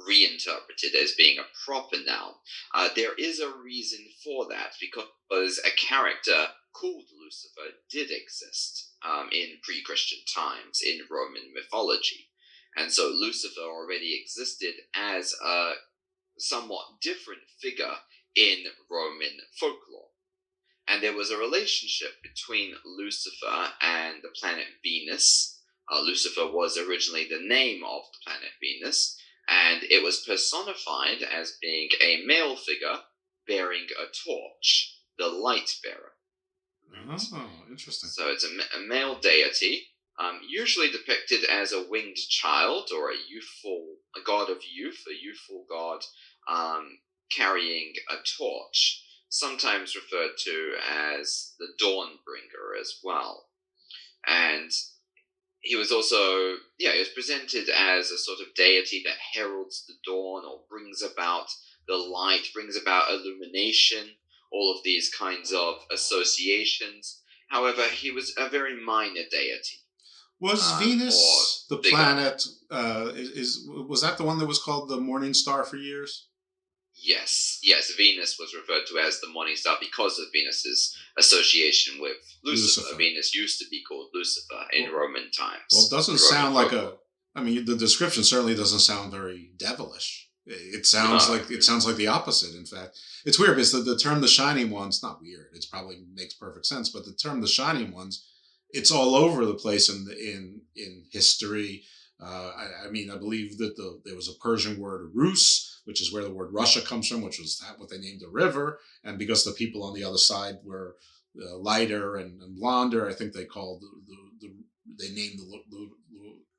reinterpreted as being a proper noun. There is a reason for that, because a character called Lucifer did exist in pre-Christian times in Roman mythology. And so Lucifer already existed as a somewhat different figure in Roman folklore. And there was a relationship between Lucifer and the planet Venus. Lucifer was originally the name of the planet Venus, and it was personified as being a male figure bearing a torch, the light bearer. Oh, interesting. So it's a male deity, usually depicted as a winged child or a god of youth, a youthful god carrying a torch, sometimes referred to as the dawn bringer as well. And he was also, he was presented as a sort of deity that heralds the dawn or brings about the light, brings about illumination, all of these kinds of associations. However, he was a very minor deity. Was Venus the planet, was that the one that was called the morning star for years? Yes, Venus was referred to as the morning star because of Venus's association with Lucifer. Venus used to be called Lucifer in Roman times. Well, it doesn't sound like the description certainly doesn't sound very devilish. It sounds like the opposite. In fact, it's weird because the term "the shining ones" not weird. It probably makes perfect sense. But the term "the shining ones," it's all over the place in history. I believe that there was a Persian word "Rus," which is where the word Russia comes from, which was what they named a river. And because the people on the other side were lighter and blonder, I think they called they named the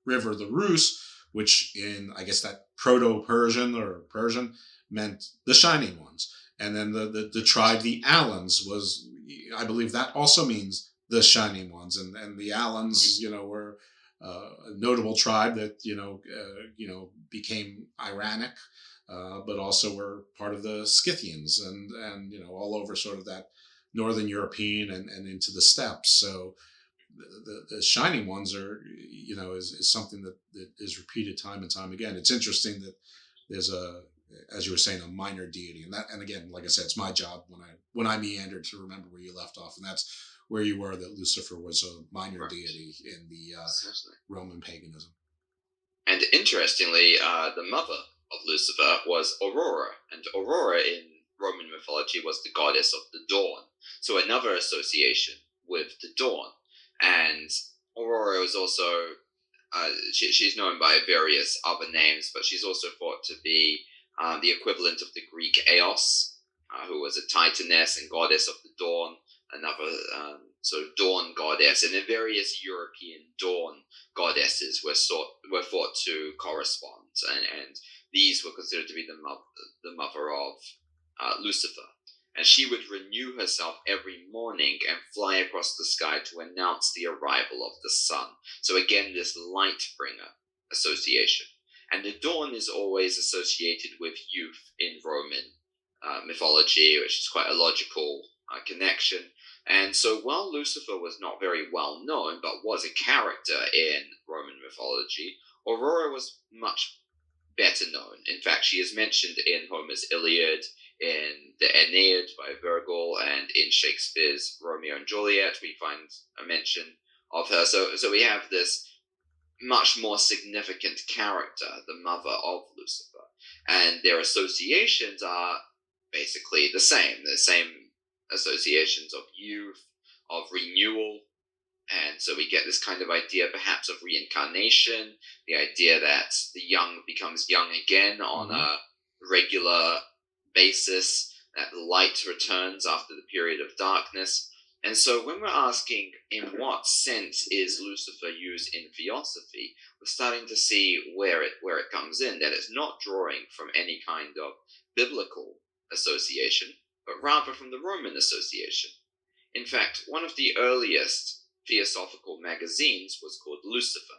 river the Rus, which in, I guess, that Proto-Persian or Persian meant the shining ones. And then the tribe, the Alans, was, I believe that also means the shining ones. And the Alans, were a notable tribe that, became Iranic, but also were part of the Scythians and all over sort of that northern European and into the steppes. So the shining ones are, is something that is repeated time and time again. It's interesting that there's as you were saying, a minor deity, and again, like I said, it's my job when I meander to remember where you left off, and that's where you were, that Lucifer was a minor deity in the Roman paganism. And interestingly, the mother of Lucifer was Aurora, and Aurora in Roman mythology was the goddess of the dawn. So another association with the dawn. And Aurora was also, she's known by various other names, but she's also thought to be the equivalent of the Greek Eos, who was a titaness and goddess of the dawn, another sort of dawn goddess. And the various European dawn goddesses were thought to correspond, and these were considered to be the mother of Lucifer. and she would renew herself every morning and fly across the sky to announce the arrival of the sun. So again, this light bringer association. And the dawn is always associated with youth in Roman mythology, which is quite a logical connection. And so while Lucifer was not very well known, but was a character in Roman mythology, Aurora was much better known. In fact, she is mentioned in Homer's Iliad, in the Aeneid by Virgil, and in Shakespeare's Romeo and Juliet, we find a mention of her. So we have this much more significant character, the mother of Lucifer. And their associations are basically the same associations of youth, of renewal. And so we get this kind of idea perhaps of reincarnation, the idea that the young becomes young again on a regular basis, that the light returns after the period of darkness. And so when we're asking in what sense is Lucifer used in Theosophy, we're starting to see where it comes in, that it's not drawing from any kind of biblical association, but rather from the Roman association. In fact, one of the earliest Theosophical magazines was called Lucifer,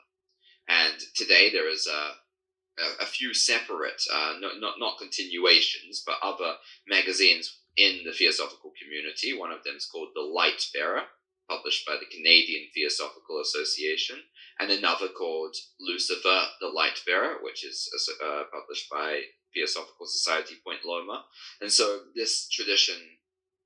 and today there is a few separate, not continuations, but other magazines in the Theosophical community. One of them is called The Light Bearer, published by the Canadian Theosophical Association, and another called Lucifer, the Light Bearer, which is published by Theosophical Society Point Loma. And so this tradition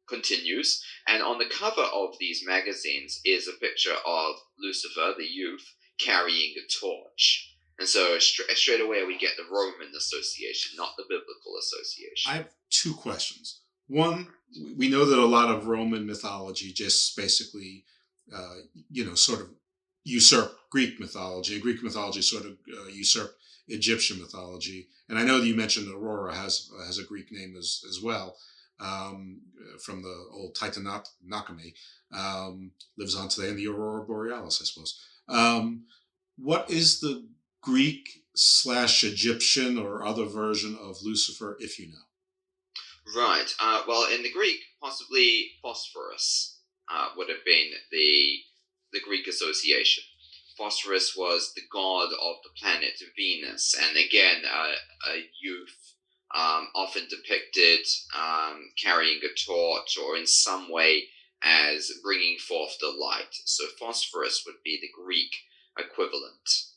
continues, and on the cover of these magazines is a picture of Lucifer, the youth, carrying a torch. And so straight away we get the Roman association, not the biblical association. I have two questions. One, we know that a lot of Roman mythology just basically, sort of usurp Greek mythology. Greek mythology sort of usurped Egyptian mythology. And I know that you mentioned Aurora has a Greek name as well. From the old Titanakame, lives on today in the Aurora Borealis, I suppose. What is the Greek/Egyptian or other version of Lucifer, if you know? Right. Well, in the Greek, possibly Phosphorus would have been the Greek association. Phosphorus was the god of the planet Venus, and again, a youth, often depicted carrying a torch or in some way as bringing forth the light. So Phosphorus would be the Greek equivalent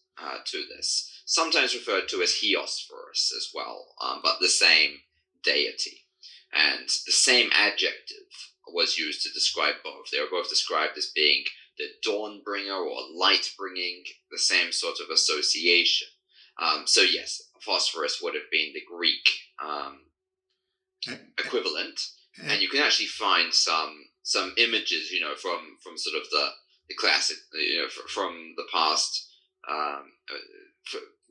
to this. Sometimes referred to as Heosphorus as well, but the same deity. And the same adjective was used to describe both. They were both described as being the dawn bringer or light bringing, the same sort of association. So yes, Phosphorus would have been the Greek equivalent, and you can actually find some images, from sort of the classic, from the past,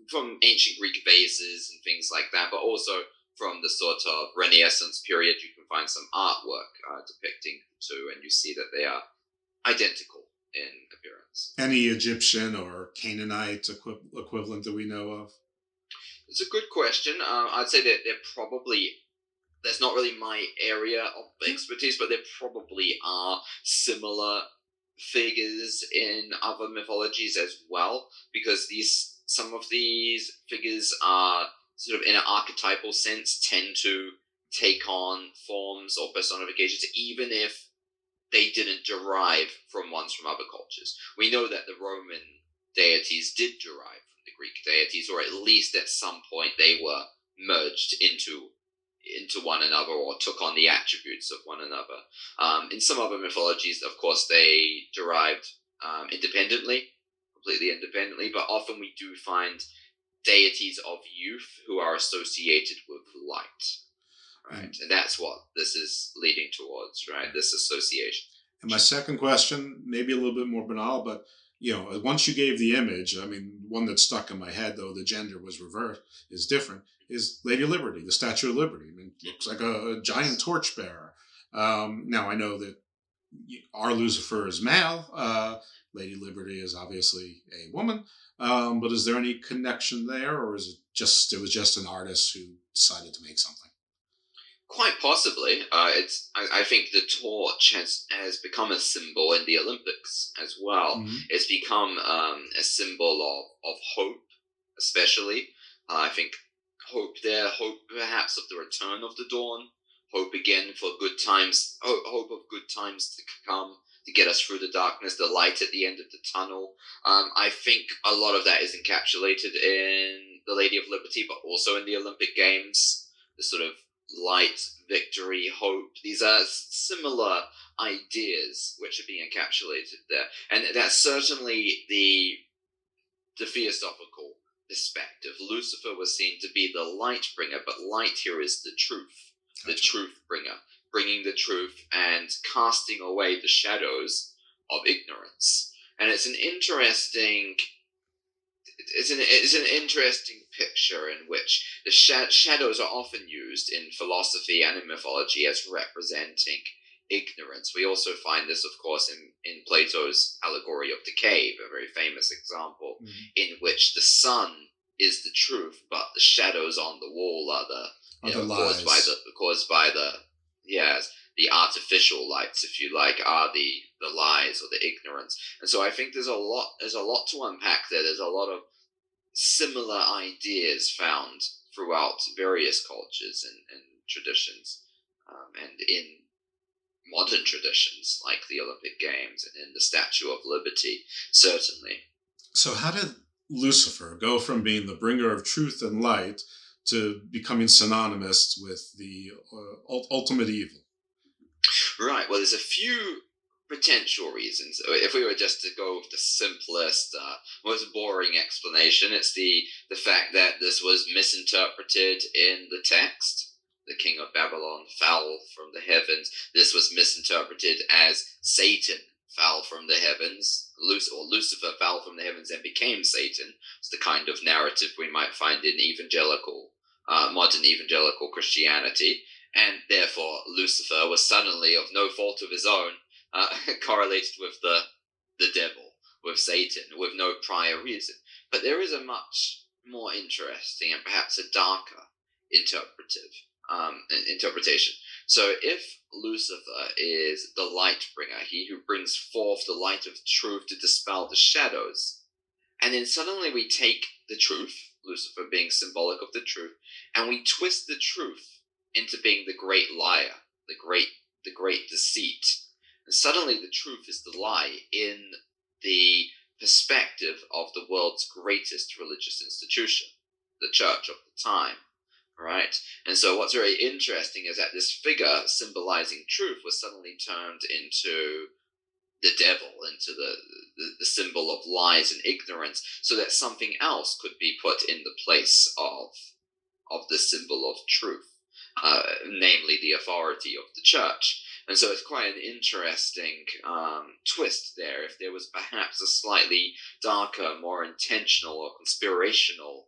from ancient Greek vases and things like that, but also from the sort of Renaissance period. You can find some artwork depicting the two, and you see that they are identical in appearance. Any Egyptian or Canaanite equivalent that we know of? It's a good question. I'd say that that's not really my area of expertise, but there probably are similar figures in other mythologies as well, because some of these figures are sort of in an archetypal sense tend to take on forms or personifications, even if they didn't derive from ones from other cultures. We know that the Roman deities did derive from the Greek deities, or at least at some point they were merged into one another or took on the attributes of one another. In some other mythologies, of course, they derived completely independently, but often we do find deities of youth who are associated with light, right? And that's what this is leading towards, right? This association. And my second question, maybe a little bit more banal, but once you gave the image, one that stuck in my head, though the gender was reversed, is different, is Lady Liberty, the Statue of Liberty. Looks like a giant torchbearer. Now I know that our Lucifer is male. Lady Liberty is obviously a woman. But is there any connection there, or is it was just an artist who decided to make something? Quite Possibly. I think the torch has become a symbol in the Olympics as well. It's become a symbol of hope, especially. I think hope perhaps of the return of the dawn, hope again for good times, hope of good times to come, to get us through the darkness, the light at the end of the tunnel. I think a lot of that is encapsulated in the Lady of Liberty, but also in the Olympic Games. The sort of light, victory, hope. These are similar ideas which are being encapsulated there. And that's certainly the Theosophical perspective. Lucifer was seen to be the light bringer, but light here is the truth. The truth bringer, bringing the truth and casting away the shadows of ignorance. And it's an interesting picture in which the shadows are often used in philosophy and in mythology as representing ignorance. We also find this, of course, in Plato's allegory of the cave, a very famous example, in which the sun is the truth, but the shadows on the wall are caused by the artificial lights, if you like, are the lies or the ignorance. And so I think there's a lot to unpack there. There's a lot of similar ideas found throughout various cultures and traditions, and in modern traditions like the Olympic Games and in the Statue of Liberty, certainly. So how did Lucifer go from being the bringer of truth and light to becoming synonymous with the ultimate evil? Right. Well, there's a few potential reasons. If we were just to go with the simplest, most boring explanation, it's the fact that this was misinterpreted in the text. The king of Babylon fell from the heavens. This was misinterpreted as Satan fell from the heavens. Lucifer fell from the heavens and became Satan. It's the kind of narrative we might find in modern evangelical Christianity. And therefore, Lucifer was suddenly, of no fault of his own, correlated with the devil, with Satan, with no prior reason. But there is a much more interesting and perhaps a darker interpretation. So if Lucifer is the light bringer, he who brings forth the light of truth to dispel the shadows, and then suddenly we take the truth, Lucifer being symbolic of the truth, and we twist the truth into being the great liar, the great deceit. And suddenly the truth is the lie in the perspective of the world's greatest religious institution, the church of the time, right? And so what's very interesting is that this figure symbolizing truth was suddenly turned into the devil, into the symbol of lies and ignorance, so that something else could be put in the place of the symbol of truth. Namely the authority of the church. And so it's quite an interesting twist there, if there was perhaps a slightly darker, more intentional or conspirational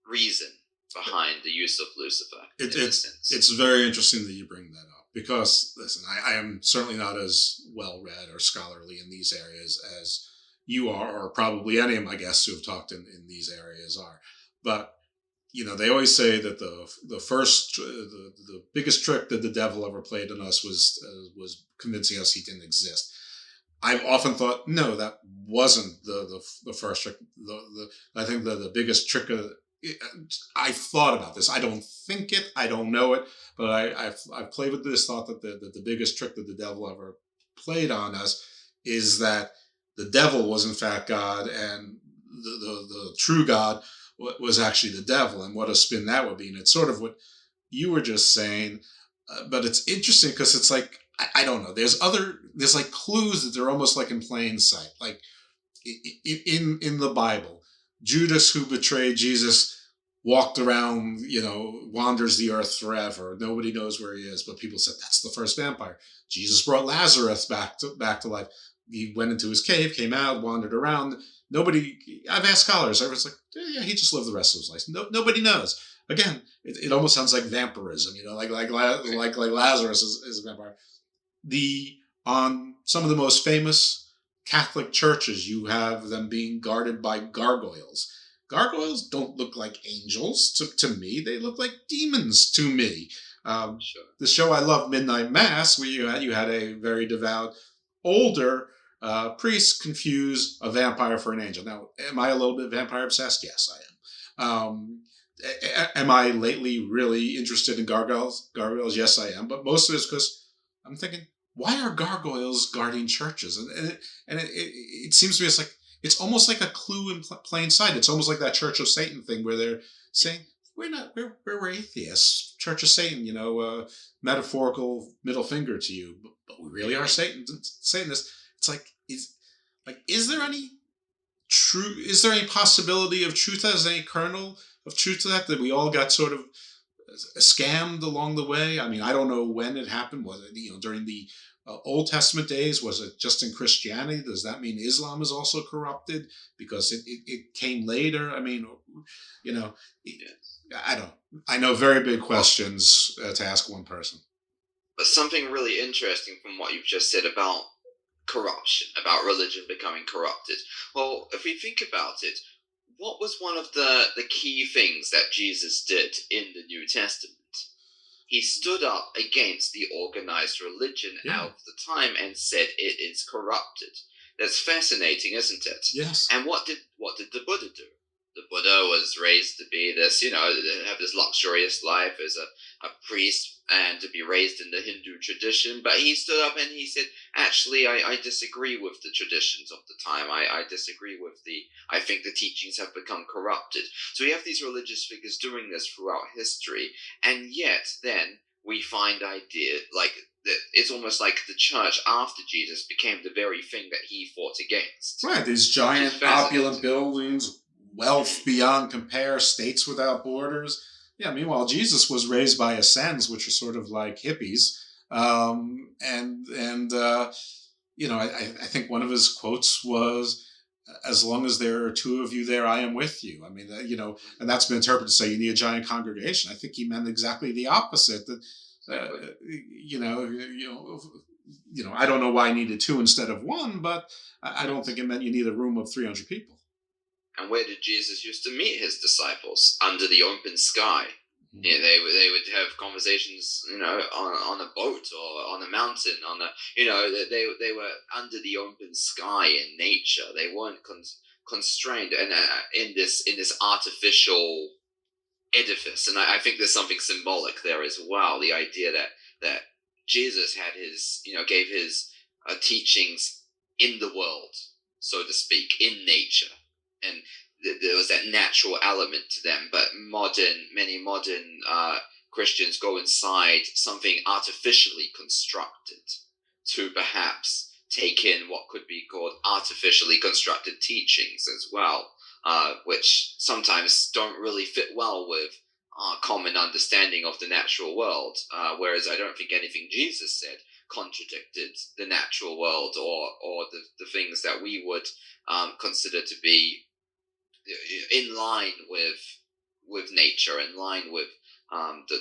reason behind the use of Lucifer. It's very interesting that you bring that up, because, listen, I am certainly not as well-read or scholarly in these areas as you are, or probably any of my guests who have talked in these areas are. But they always say that the biggest trick that the devil ever played on us was convincing us he didn't exist. I've often thought, no, that wasn't the first trick. I think the biggest trick I thought about this. I don't think it. I don't know it. But I've played with this thought that the biggest trick that the devil ever played on us is that the devil was in fact God, and the true God was actually the devil, and what a spin that would be. And it's sort of what you were just saying, but it's interesting because it's like, I don't know, there's like clues that they're almost like in plain sight. Like in the Bible, Judas, who betrayed Jesus, walked around, wanders the earth forever. Nobody knows where he is, but people said that's the first vampire. Jesus brought Lazarus back to life. He went into his cave, came out, wandered around. I've asked scholars, everyone's like, yeah, he just lived the rest of his life. Nobody knows. Again, it almost sounds like vampirism, like Lazarus is a vampire. On some of the most famous Catholic churches, you have them being guarded by gargoyles. Gargoyles don't look like angels to me. They look like demons to me. The show I love, Midnight Mass, where you had a very devout older priest confuse a vampire for an angel. Now, am I a little bit vampire obsessed? Yes, I am. Am I lately really interested in gargoyles? Gargoyles, yes, I am. But most of it is because I'm thinking, why are gargoyles guarding churches? And it seems to me it's almost like a clue in plain sight. It's almost like that Church of Satan thing where they're saying, we're atheists. Church of Satan, metaphorical middle finger to you, but we really are Satanists. It's is there any possibility of truth? Has any kernel of truth to that we all got sort of scammed along the way? I mean, I don't know when it happened. Was it during the Old Testament days? Was it just in Christianity? Does that mean Islam is also corrupted because it came later? I mean, I don't. I know very big questions to ask one person. But something really interesting from what you've just said about corruption, about religion becoming corrupted. Well, if we think about it, what was one of the key things that Jesus did in the New Testament? He stood up against the organized religion of the time and said it is corrupted. That's fascinating, isn't it? Yes. And what did the Buddha do? The Buddha was raised to be this, have this luxurious life as a priest and to be raised in the Hindu tradition. But he stood up and he said, actually, I disagree with the traditions of the time. I disagree with I think the teachings have become corrupted. So we have these religious figures doing this throughout history. And yet then we find it's almost like the church after Jesus became the very thing that he fought against. Right, these giant opulent buildings, wealth beyond compare, states without borders. Yeah, meanwhile, Jesus was raised by ascends, which are sort of like hippies. I think one of his quotes was, as long as there are two of you there, I am with you. I mean, and that's been interpreted to say you need a giant congregation. I think he meant exactly the opposite. That, I don't know why I needed two instead of one, but I don't think it meant you need a room of 300 people. And where did Jesus used to meet his disciples? Under the open sky. Mm-hmm. They would have conversations, on a boat or on a mountain. They were under the open sky in nature. They weren't constrained and in this artificial edifice. And I think there's something symbolic there as well. The idea that Jesus had gave his teachings in the world, so to speak, in nature. And there was that natural element to them, but many modern Christians go inside something artificially constructed to perhaps take in what could be called artificially constructed teachings as well, which sometimes don't really fit well with our common understanding of the natural world, whereas I don't think anything Jesus said contradicted the natural world or the things that we would consider to be in line with nature, in line with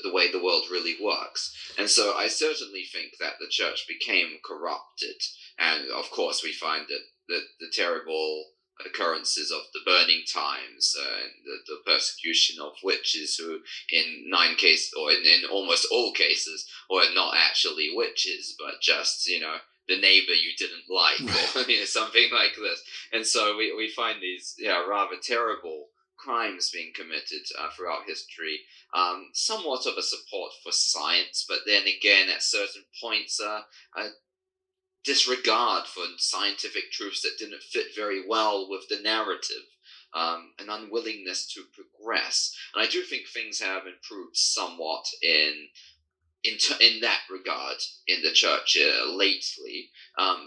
the way the world really works. And so I certainly think that the church became corrupted. And of course we find that the terrible occurrences of the burning times and the persecution of witches who in 9 cases, or in almost all cases, were not actually witches, but just, the neighbor you didn't like, or something like this. And so we find these rather terrible crimes being committed throughout history. Somewhat of a support for science, but then again, at certain points, a disregard for scientific truths that didn't fit very well with the narrative. An unwillingness to progress. And I do think things have improved somewhat in that regard in the church lately,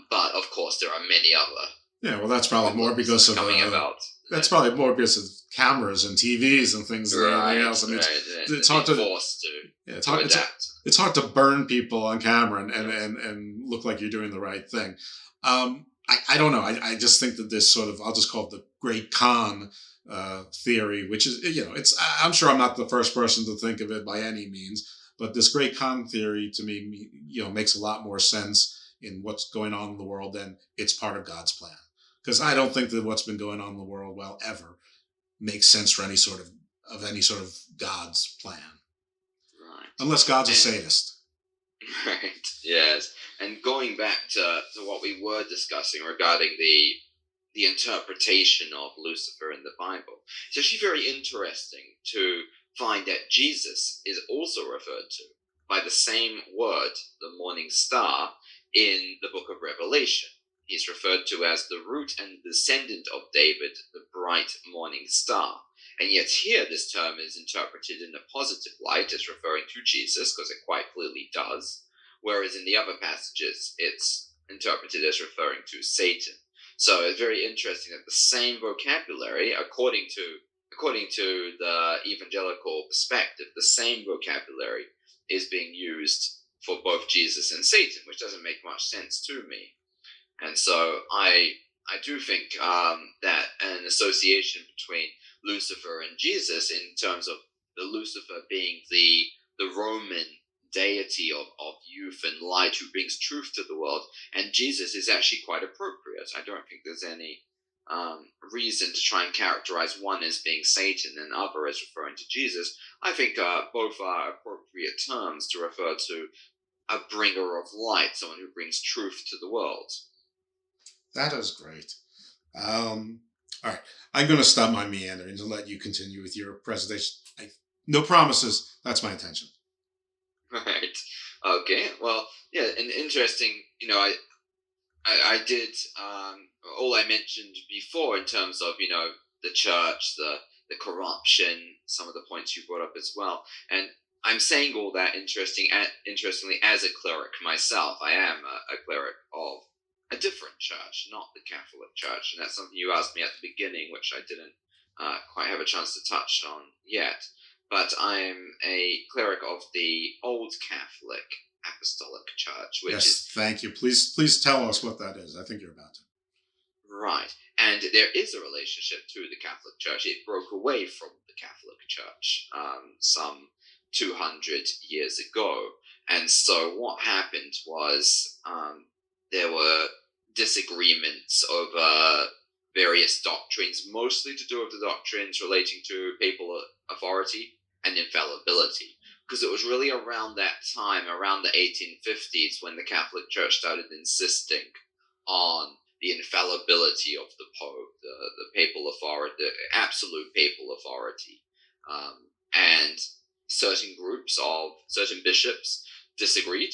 but of course there are many other. Yeah, well, that's probably more because of That's probably more because of cameras and TVs and things than anything else. I mean, it's hard to forced to. Yeah, it's hard to burn people on camera and look like you're doing the right thing. I don't know. I just think that this sort of, I'll just call it the Great Con theory, which is, I'm sure I'm not the first person to think of it by any means. But this Great Con theory, to me, makes a lot more sense in what's going on in the world than it's part of God's plan. Because I don't think that what's been going on in the world, ever, make sense for any sort of God's plan. Right. Unless God's a sadist. Right, yes. And going back to what we were discussing regarding the interpretation of Lucifer in the Bible, it's actually very interesting to find that Jesus is also referred to by the same word, the morning star, in the book of Revelation. He's referred to as the root and descendant of David, the bright morning star. And yet here this term is interpreted in a positive light as referring to Jesus, because it quite clearly does, whereas in the other passages it's interpreted as referring to Satan. So it's very interesting that the same vocabulary, according to the evangelical perspective, the same vocabulary is being used for both Jesus and Satan, which doesn't make much sense to me. And so I do think that an association between Lucifer and Jesus, in terms of the Lucifer being the Roman deity of youth and light who brings truth to the world, and Jesus is actually quite appropriate. I don't think there's any reason to try and characterize one as being Satan and the other as referring to Jesus. I think both are appropriate terms to refer to a bringer of light, someone who brings truth to the world. That is great. All right, I'm going to stop my meandering to let you continue with your presentation. No promises. That's my intention. Right. Okay. Well, yeah, and interesting. I did all I mentioned before in terms of the church, the corruption, some of the points you brought up as well, and I'm saying all that interestingly as a cleric myself. I am a cleric of a different church, not the Catholic Church, and that's something you asked me at the beginning, which I didn't quite have a chance to touch on yet. But I'm a cleric of the Old Catholic Apostolic Church, which is... Thank you. Please tell us what that is. I think you're about to. Right. And there is a relationship to the Catholic Church. It broke away from the Catholic Church some 200 years ago. And so what happened was there were disagreements over various doctrines, mostly to do with the doctrines relating to papal authority and infallibility, because it was really around that time, around the 1850s, when the Catholic Church started insisting on the infallibility of the Pope, the papal authority, the absolute papal authority, and certain bishops disagreed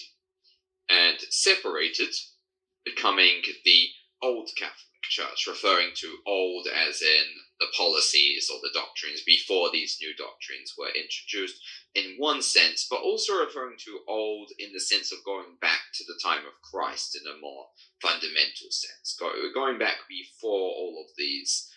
and separated, becoming the Old Catholic Church, referring to old as in the policies or the doctrines before these new doctrines were introduced in one sense, but also referring to old in the sense of going back to the time of Christ in a more fundamental sense, going back before all of these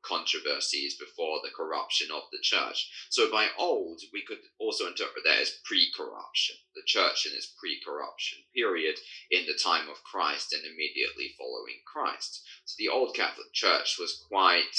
controversies, before the corruption of the church. So by old, we could also interpret that as pre-corruption, the church in its pre-corruption period in the time of Christ and immediately following Christ. So the Old Catholic Church was quite...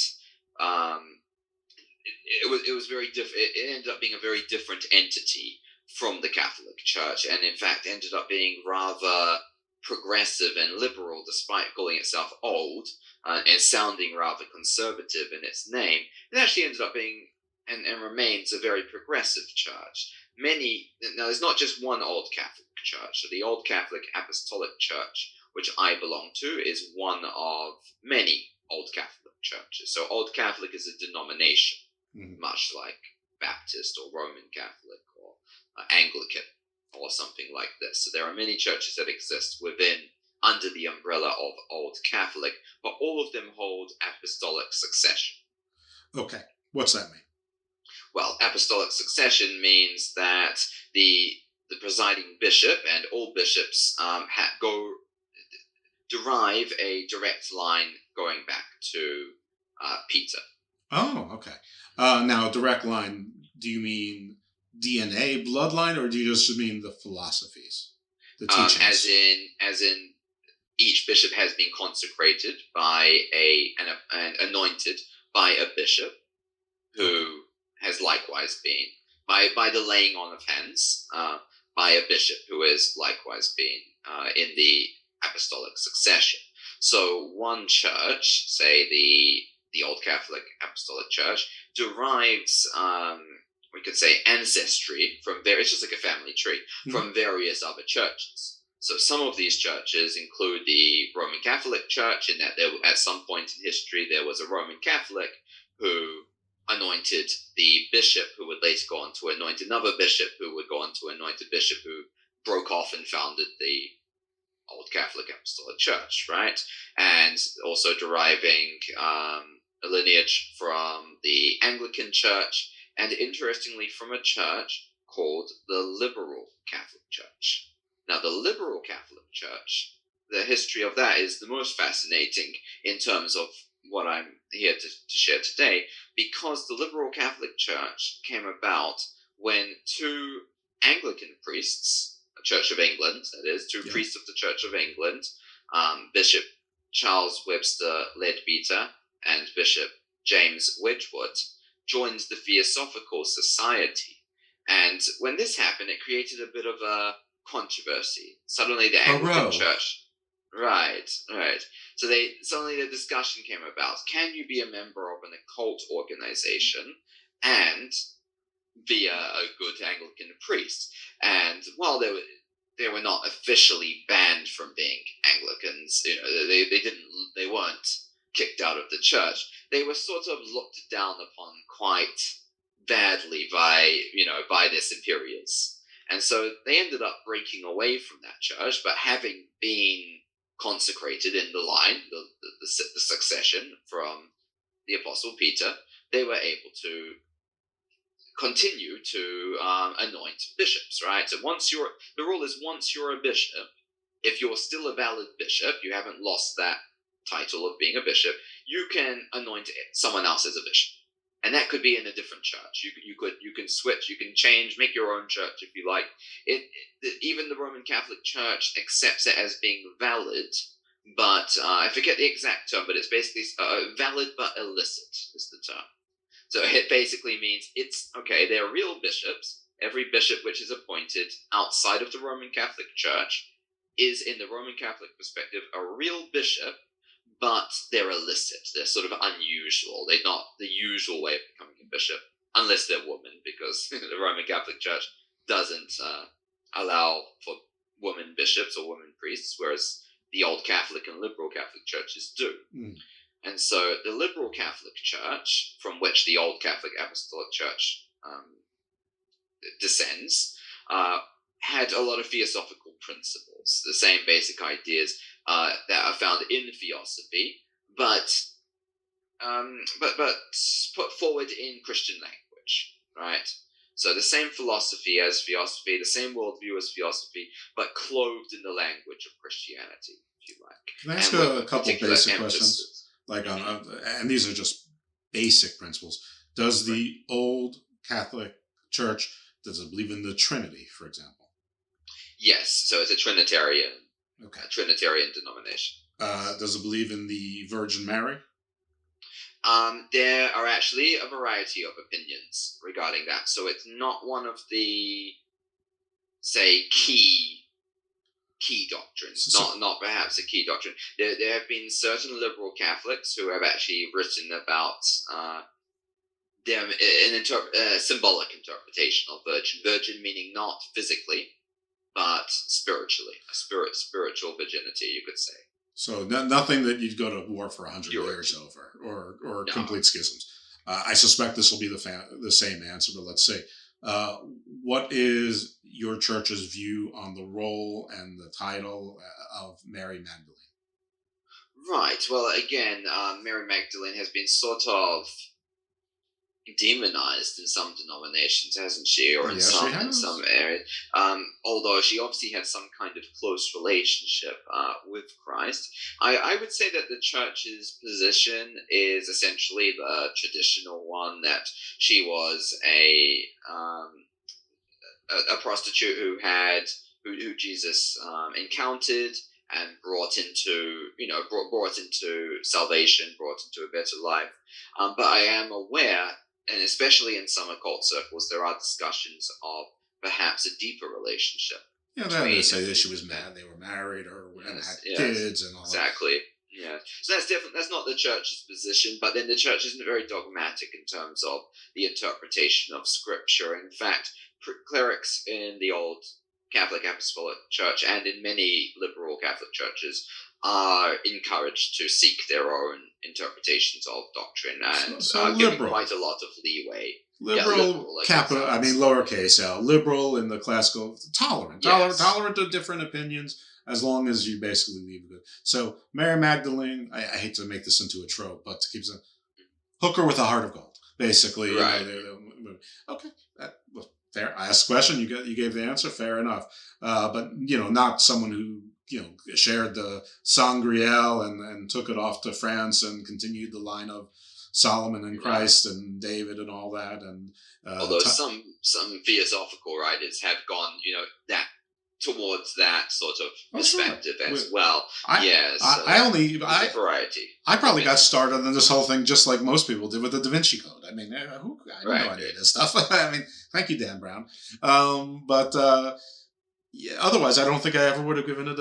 It was very different. It ended up being a very different entity from the Catholic Church, and in fact ended up being rather progressive and liberal, despite calling itself old and sounding rather conservative in its name. It actually ended up being and remains a very progressive church. Now there's not just one Old Catholic Church. So the Old Catholic Apostolic Church, which I belong to, is one of many Old Catholic churches. So Old Catholic is a denomination, much like Baptist or Roman Catholic or Anglican or something like this. So there are many churches that exist under the umbrella of Old Catholic, but all of them hold apostolic succession. Okay, what's that mean? Well, apostolic succession means that the presiding bishop and all bishops derive a direct line going back to Peter. Oh, okay. Now, direct line, do you mean DNA, bloodline, or do you just mean the philosophies, the teachings? As in, each bishop has been consecrated by and anointed by a bishop, who has likewise been by the laying on of hands by a bishop who has likewise been in the apostolic succession. So one church, say the Old Catholic Apostolic Church, derives, we could say, ancestry from various, just like a family tree, from various other churches. So some of these churches include the Roman Catholic Church, in that there, at some point in history, there was a Roman Catholic who anointed the bishop, who would later go on to anoint another bishop, who would go on to anoint a bishop who broke off and founded the Old Catholic Apostolic Church, right? And also deriving a lineage from the Anglican Church, and interestingly from a church called the Liberal Catholic Church. Now, the Liberal Catholic Church, the history of that is the most fascinating in terms of what I'm here to share today, because the Liberal Catholic Church came about when two Anglican priests, Church of England, that is, two priests of the Church of England, Bishop Charles Webster Leadbeater and Bishop James Wedgwood, joined the Theosophical Society. And when this happened, it created a bit of a controversy. Suddenly the Anglican Church... Right. So suddenly the discussion came about, can you be a member of an occult organization and be a good Anglican priest? And while they were not officially banned from being Anglicans, they weren't kicked out of the church. They were sort of looked down upon quite badly by their superiors. And so they ended up breaking away from that church, but having been consecrated in the line, the succession from the Apostle Peter, they were able to continue to anoint bishops, right? So the rule is once you're a bishop, if you're still a valid bishop, you haven't lost that title of being a bishop, you can anoint someone else as a bishop. And that could be in a different church. You can switch, you can change, make your own church if you like. Even the Roman Catholic Church accepts it as being valid, but I forget the exact term, but it's basically valid but illicit is the term. So it basically means it's, okay, they're real bishops. Every bishop which is appointed outside of the Roman Catholic Church is, in the Roman Catholic perspective, a real bishop, but they're illicit. They're sort of unusual. They're not the usual way of becoming a bishop, unless they're women, because the Roman Catholic Church doesn't allow for women bishops or women priests, whereas the Old Catholic and Liberal Catholic churches do. And so the Liberal Catholic Church, from which the Old Catholic Apostolic Church descends, had a lot of theosophical principles, the same basic ideas that are found in Theosophy, but put forward in Christian language, right? So the same philosophy as Theosophy, the same worldview as Theosophy, but clothed in the language of Christianity, if you like. Can I ask a couple basic questions? Like, and these are just basic principles. Does the Old Catholic Church, does it believe in the Trinity, for example? Yes, so it's a Trinitarian. Okay. A Trinitarian denomination. Does it believe in the Virgin Mary? There are actually a variety of opinions regarding that. So it's not one of the, say, key doctrines. Not perhaps a key doctrine. There have been certain liberal Catholics who have actually written about symbolic interpretation of virgin. Virgin meaning not physically, but spiritually. Spiritual virginity, you could say. So nothing that you'd go to war for 100 years over, or complete schisms. I suspect this will be the same answer, but let's see. What is your church's view on the role and the title of Mary Magdalene? Right. Well, again, Mary Magdalene has been sort of demonized in some denominations, hasn't she? Or in some areas. Although she obviously had some kind of close relationship with Christ. I would say that the church's position is essentially the traditional one, that she was a prostitute who Jesus encountered and brought into salvation, brought into a better life. But I am aware, and especially in some occult circles, there are discussions of perhaps a deeper relationship. Yeah, they say that she was mad. They were married or had kids and all exactly. that. Yeah, so that's different. That's not the church's position, but then the church isn't very dogmatic in terms of the interpretation of Scripture. In fact, clerics in the old Catholic Apostolic Church and in many liberal Catholic churches are encouraged to seek their own interpretations of doctrine and are given quite a lot of leeway. Liberal, capital, I mean lowercase l. Liberal in the classical, tolerant. Tolerant of different opinions, as long as you basically leave good. So Mary Magdalene, I hate to make this into a trope, but to keep it hooker with a heart of gold, basically. Right. Okay, fair. I asked a question, you gave the answer, fair enough. But not someone who shared the Sangreal and took it off to France and continued the line of Solomon and Christ and David and all that. And although some theosophical writers have gone, that towards that sort of perspective as well. I variety. I probably got started on this whole thing just like most people did with the Da Vinci Code. I mean, I didn't know any of this stuff. I mean, thank you, Dan Brown. Otherwise, I don't think I ever would have given it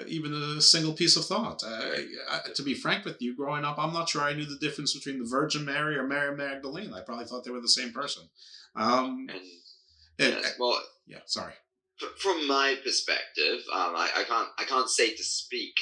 even a single piece of thought. To be frank with you, growing up, I'm not sure I knew the difference between the Virgin Mary or Mary Magdalene. I probably thought they were the same person. Sorry. From my perspective, I can't say to speak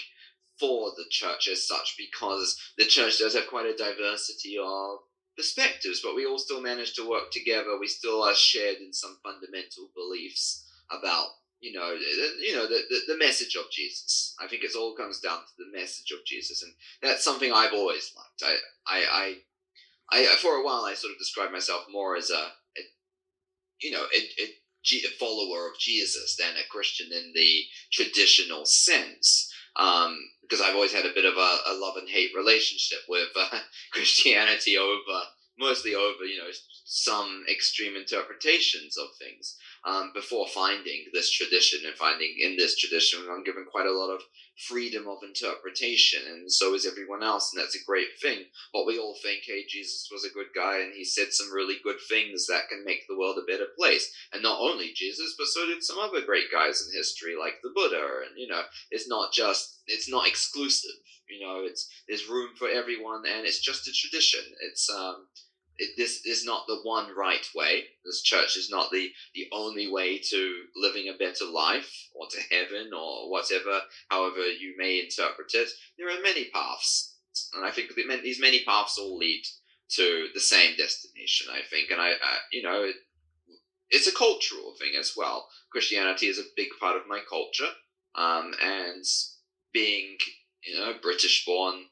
for the church as such, because the church does have quite a diversity of perspectives, but we all still manage to work together. We still are shared in some fundamental beliefs about the message of Jesus. I think it all comes down to the message of Jesus, and that's something I've always liked. I for a while I sort of described myself more as a follower of Jesus than a Christian in the traditional sense, because I've always had a bit of a love and hate relationship with Christianity mostly over some extreme interpretations of things, before finding this tradition and finding in this tradition I'm given quite a lot of freedom of interpretation, and so is everyone else, and that's a great thing. But we all think, hey, Jesus was a good guy and he said some really good things that can make the world a better place. And not only Jesus, but so did some other great guys in history like the Buddha, and it's not exclusive. There's room for everyone, and it's just a tradition. This is not the one right way. This church is not the only way to living a better life or to heaven or whatever, however you may interpret it. There are many paths, and I think these many paths all lead to the same destination, I think. And it's a cultural thing as well. Christianity is a big part of my culture, and being British born,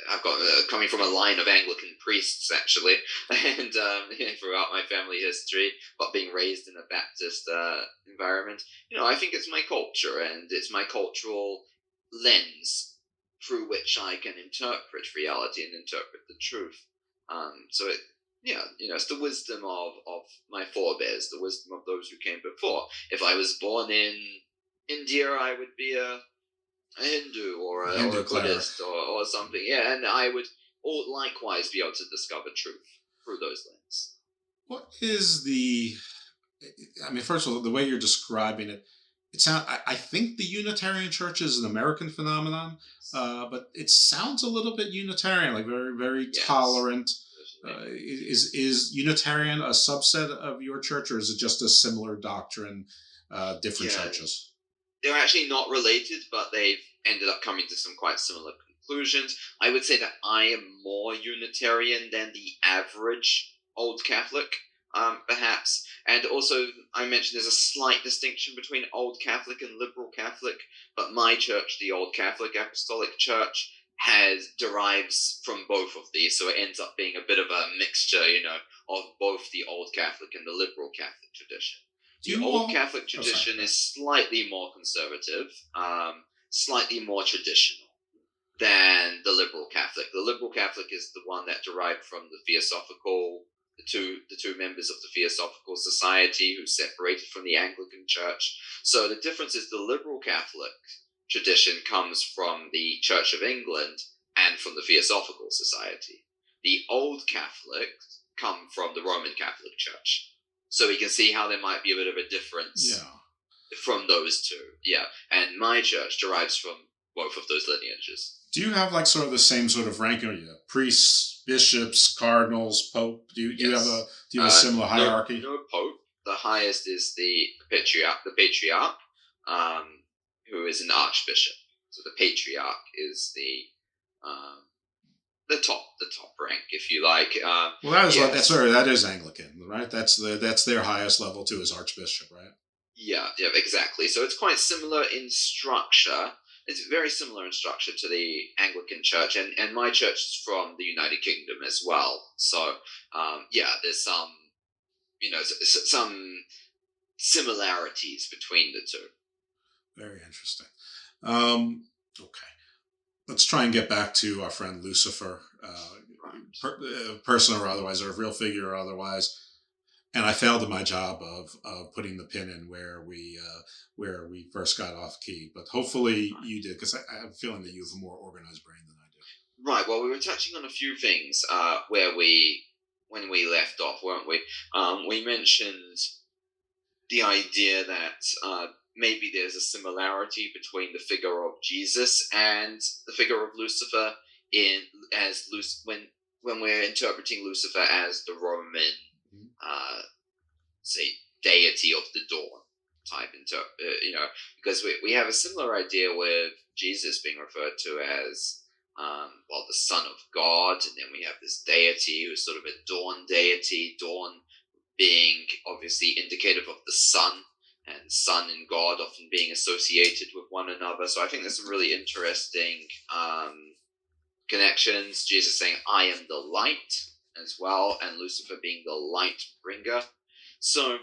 I've got coming from a line of Anglican priests, actually, and throughout my family history, but being raised in a Baptist environment, I think it's my culture, and it's my cultural lens through which I can interpret reality and interpret the truth. It's the wisdom of my forebears, the wisdom of those who came before. If I was born in India, I would be a Hindu or a Buddhist or something, and I would likewise be able to discover truth through those lenses. What is first of all, the way you're describing it, I think the Unitarian Church is an American phenomenon, but it sounds a little bit Unitarian, like very, very tolerant. Is Unitarian a subset of your church, or is it just a similar doctrine, different churches? They're actually not related, but they've ended up coming to some quite similar conclusions. I would say that I am more Unitarian than the average Old Catholic, perhaps. And also, I mentioned there's a slight distinction between Old Catholic and Liberal Catholic, but my church, the Old Catholic Apostolic Church, derives from both of these, so it ends up being a bit of a mixture, of both the Old Catholic and the Liberal Catholic tradition. The Old Catholic tradition is slightly more conservative, slightly more traditional than the Liberal Catholic. The Liberal Catholic is the one that derived from the Theosophical, the two members of the Theosophical Society who separated from the Anglican Church. So the difference is the Liberal Catholic tradition comes from the Church of England and from the Theosophical Society. The Old Catholics come from the Roman Catholic Church. So we can see how there might be a bit of a difference from those two. Yeah. And my church derives from both of those lineages. Do you have like sort of the same sort of ranking? Are you priests, bishops, cardinals, pope? Do you have a similar hierarchy? No pope. The highest is the patriarch. Who is an archbishop. So the patriarch is the top rank, if you like. That is Anglican, right? That's their highest level too, is archbishop, right? Yeah, exactly. So it's quite similar in structure. It's very similar in structure to the Anglican Church, and my church is from the United Kingdom as well. So there's some similarities between the two. Very interesting. Okay. Let's try and get back to our friend Lucifer, person or otherwise, or a real figure or otherwise. And I failed in my job of putting the pin in where we first got off key. But hopefully you did, because I have a feeling that you have a more organized brain than I do. Right. Well, we were touching on a few things when we left off, weren't we? We mentioned the idea that maybe there's a similarity between the figure of Jesus and the figure of Lucifer when we're interpreting Lucifer as the Roman, say, deity of the dawn type, because we have a similar idea with Jesus being referred to as the Son of God, and then we have this deity who's sort of a dawn deity, dawn being obviously indicative of the sun, and sun and God often being associated with one another. So I think there's some really interesting connections. Jesus saying, "I am the light," as well, and Lucifer being the light bringer. So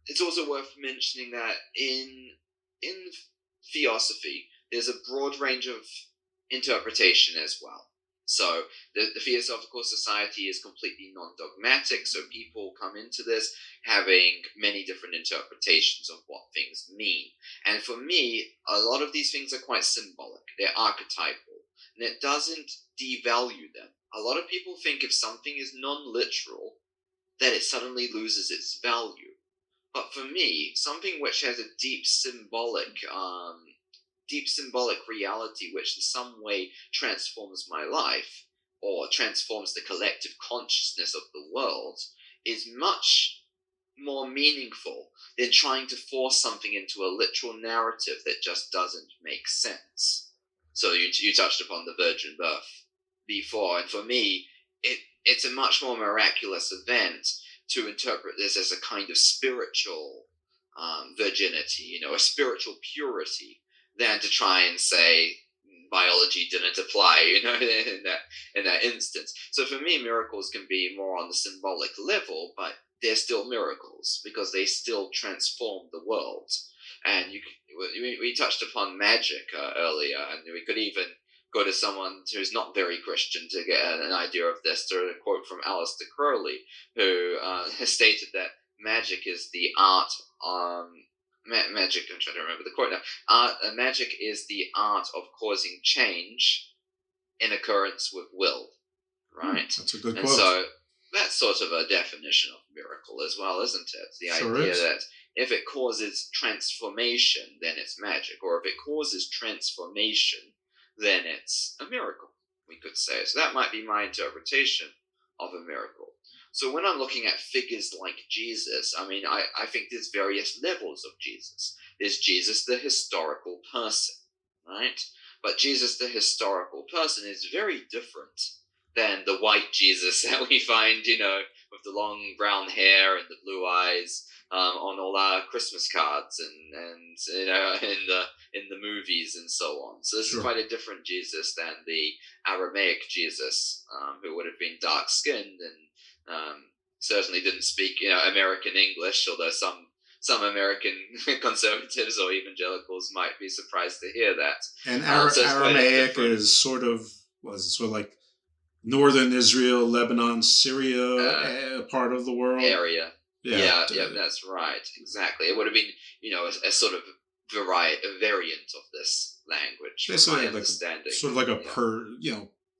it's also worth mentioning that in Theosophy, there's a broad range of interpretation as well. So the Theosophical Society is completely non-dogmatic, so people come into this having many different interpretations of what things mean. And for me, a lot of these things are quite symbolic. They're archetypal, and it doesn't devalue them. A lot of people think if something is non-literal, that it suddenly loses its value. But for me, something which has a deep symbolic reality which in some way transforms my life or transforms the collective consciousness of the world is much more meaningful than trying to force something into a literal narrative that just doesn't make sense. So you touched upon the virgin birth before, and for me, it's a much more miraculous event to interpret this as a kind of spiritual virginity, a spiritual purity, than to try and say biology didn't apply, in that instance. So for me, miracles can be more on the symbolic level, but they're still miracles because they still transform the world. And we touched upon magic earlier, and we could even go to someone who's not very Christian to get an idea of this. To a quote from Aleister Crowley, who has stated that magic is the art. Magic, I'm trying to remember the quote now. Magic is the art of causing change in accordance with will. Right? That's a good quote. And so that's sort of a definition of miracle as well, isn't it? The idea that if it causes transformation, then it's magic. Or if it causes transformation, then it's a miracle, we could say. So that might be my interpretation of a miracle. So when I'm looking at figures like Jesus, I think there's various levels of Jesus. There's Jesus, the historical person, right? But Jesus, the historical person, is very different than the white Jesus that we find, with the long brown hair and the blue eyes on all our Christmas cards and in the movies and so on. So this is quite a different Jesus than the Aramaic Jesus, who would have been dark-skinned and certainly didn't speak, American English, although some American conservatives or evangelicals might be surprised to hear that. And Aramaic is sort of like northern Israel, Lebanon, Syria, part of the world. Area. Yeah, that's right. Exactly. It would have been, a sort of a variant of this language. From my understanding. Sort of like a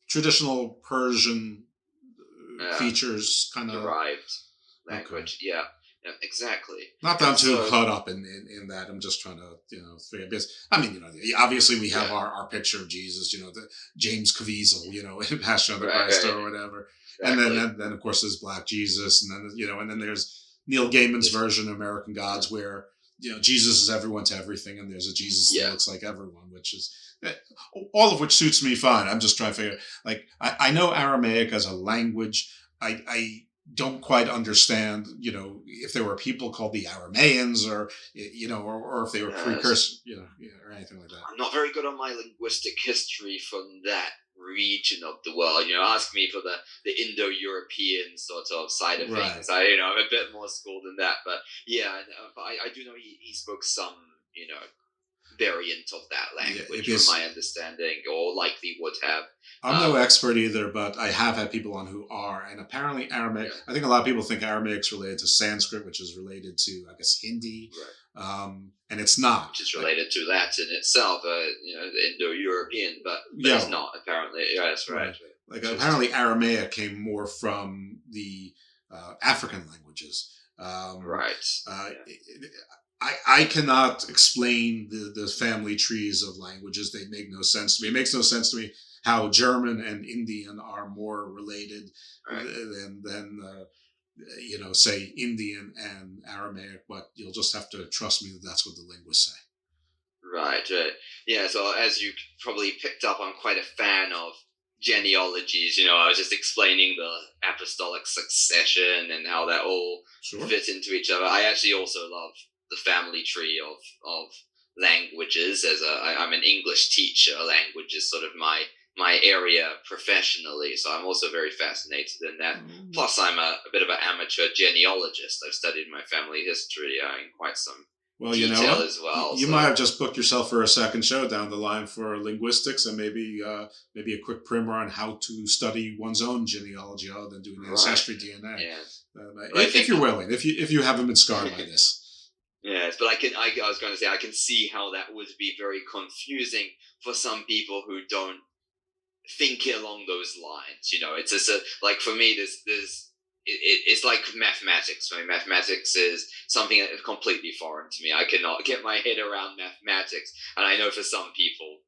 traditional Persian features kind of derived language. Okay. Yeah. Yeah, exactly. Not that I'm too caught up in that. I'm just trying to, figure because I mean, obviously we have our picture of Jesus, the James Caviezel, in Passion of the Christ or whatever. Exactly. And then of course there's Black Jesus, and then and then there's Neil Gaiman's version of American Gods, where Jesus is everyone to everything, and there's a Jesus that looks like everyone, which is all of which suits me fine. I'm just trying to figure, I know Aramaic as a language. I don't quite understand, if there were people called the Aramaeans, or if they were precursors, or anything like that. I'm not very good on my linguistic history from that region of the world. Ask me for the Indo-European sort of side of things. I'm a bit more schooled in that, but I do know he spoke some, variant of that language, from my understanding, or likely would have. I'm no expert either, but I have had people on who are, and apparently Aramaic. I think a lot of people think Aramaic's related to Sanskrit, which is related to, I guess, Hindi, and it's not. Which is related to Latin itself, the Indo-European, but it's not apparently. Yeah, that's right. Apparently Aramaic came more from the African languages. I cannot explain the family trees of languages. They make no sense to me. It makes no sense to me how German and Indian are more related than say Indian and Aramaic. But you'll just have to trust me that that's what the linguists say. Right. Yeah. So as you probably picked up, I'm quite a fan of genealogies. I was just explaining the apostolic succession and how that all fit into each other. I actually also love the family tree of languages. I'm an English teacher. Language is sort of my area professionally, so I'm also very fascinated in that. Plus, I'm a bit of an amateur genealogist. I've studied my family history in quite some detail as well. You might have just booked yourself for a second show down the line for linguistics, and maybe a quick primer on how to study one's own genealogy other than doing ancestry DNA. Yeah. If you're willing, if you haven't been scarred by this. Yes, but I was going to say, I can see how that would be very confusing for some people who don't think along those lines. It's just like for me, it's like mathematics. For me, mathematics is something that is completely foreign to me. I cannot get my head around mathematics, and I know for some people,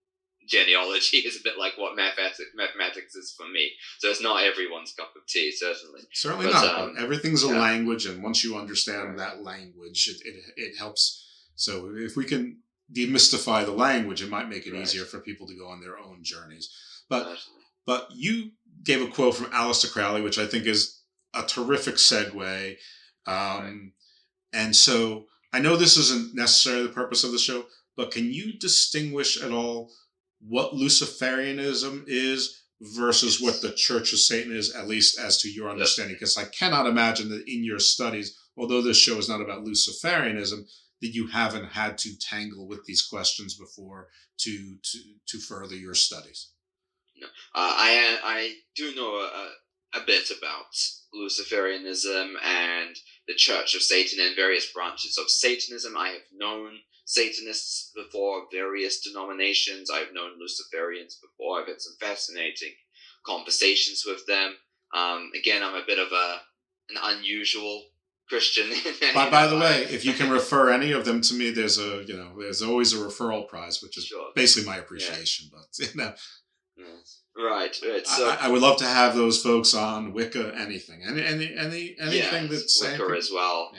genealogy is a bit like what mathematics is for me. So it's not everyone's cup of tea, certainly. Certainly not. Everything's a language, and once you understand that language, it helps. So if we can demystify the language, it might make it easier for people to go on their own journeys. But you gave a quote from Aleister Crowley, which I think is a terrific segue. And so I know this isn't necessarily the purpose of the show, but can you distinguish at all what Luciferianism is versus what the Church of Satan is, at least as to your understanding? Because I cannot imagine that in your studies, although this show is not about Luciferianism, that you haven't had to tangle with these questions before to further your studies. No, I do know a bit about Luciferianism and the Church of Satan and various branches of Satanism. I have known Satanists before, various denominations. I've known Luciferians before. I've had some fascinating conversations with them. Again, I'm a bit of an unusual Christian. By the way, if you can refer any of them to me, there's always a referral prize, which is basically my appreciation. But Right. So I would love to have those folks on Wicca. Anything that's Wicca as well.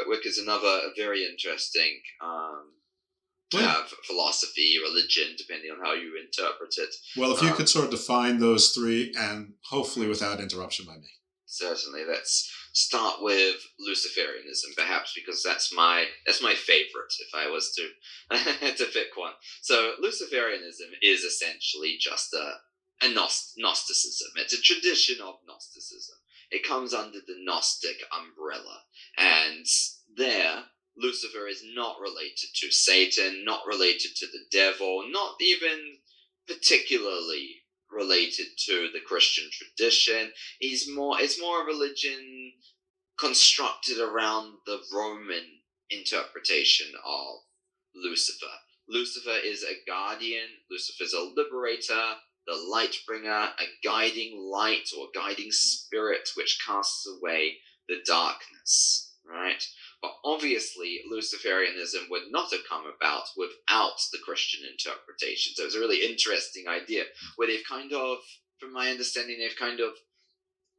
Wicca is another very interesting philosophy, religion, depending on how you interpret it. Well, if you could sort of define those three, and hopefully without interruption by me. Certainly. Let's start with Luciferianism, perhaps, because that's my favorite, if I was to pick one. So Luciferianism is essentially just a Gnosticism. It's a tradition of Gnosticism. It comes under the Gnostic umbrella. And there, Lucifer is not related to Satan, not related to the devil, not even particularly related to the Christian tradition. It's more a religion constructed around the Roman interpretation of Lucifer. Lucifer is a guardian. Lucifer is a liberator, the light bringer, a guiding light or guiding spirit which casts away the darkness. right? But obviously, Luciferianism would not have come about without the Christian interpretation. So it's a really interesting idea where they've kind of, from my understanding, they've kind of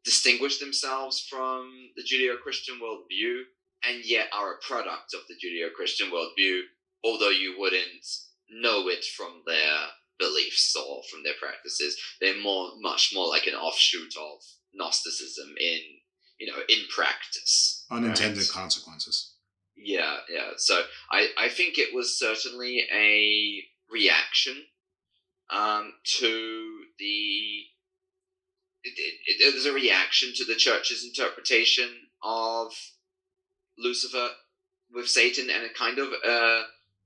distinguished themselves from the Judeo-Christian worldview and yet are a product of the Judeo-Christian worldview, although you wouldn't know it from their beliefs or from their practices. They're much more like an offshoot of Gnosticism in practice. Unintended consequences. Yeah. So I think it was certainly a reaction to the... It was a reaction to the church's interpretation of Lucifer with Satan, and it kind of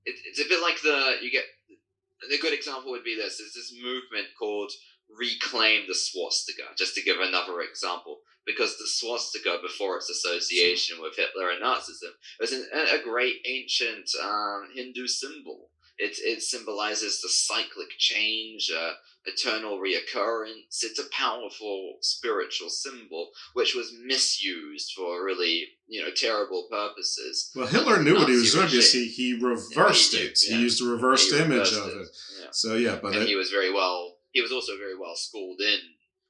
it's a bit like the good example would be this. There's this movement called Reclaim the Swastika, just to give another example, because the swastika, before its association with Hitler and Nazism, was a great ancient Hindu symbol. It symbolizes the cyclic change, eternal reoccurrence. It's a powerful spiritual symbol, which was misused for really, terrible purposes. Well, Hitler knew what he was doing because he reversed it. He used a reversed image of it. Yeah. So yeah, but he was also very well schooled in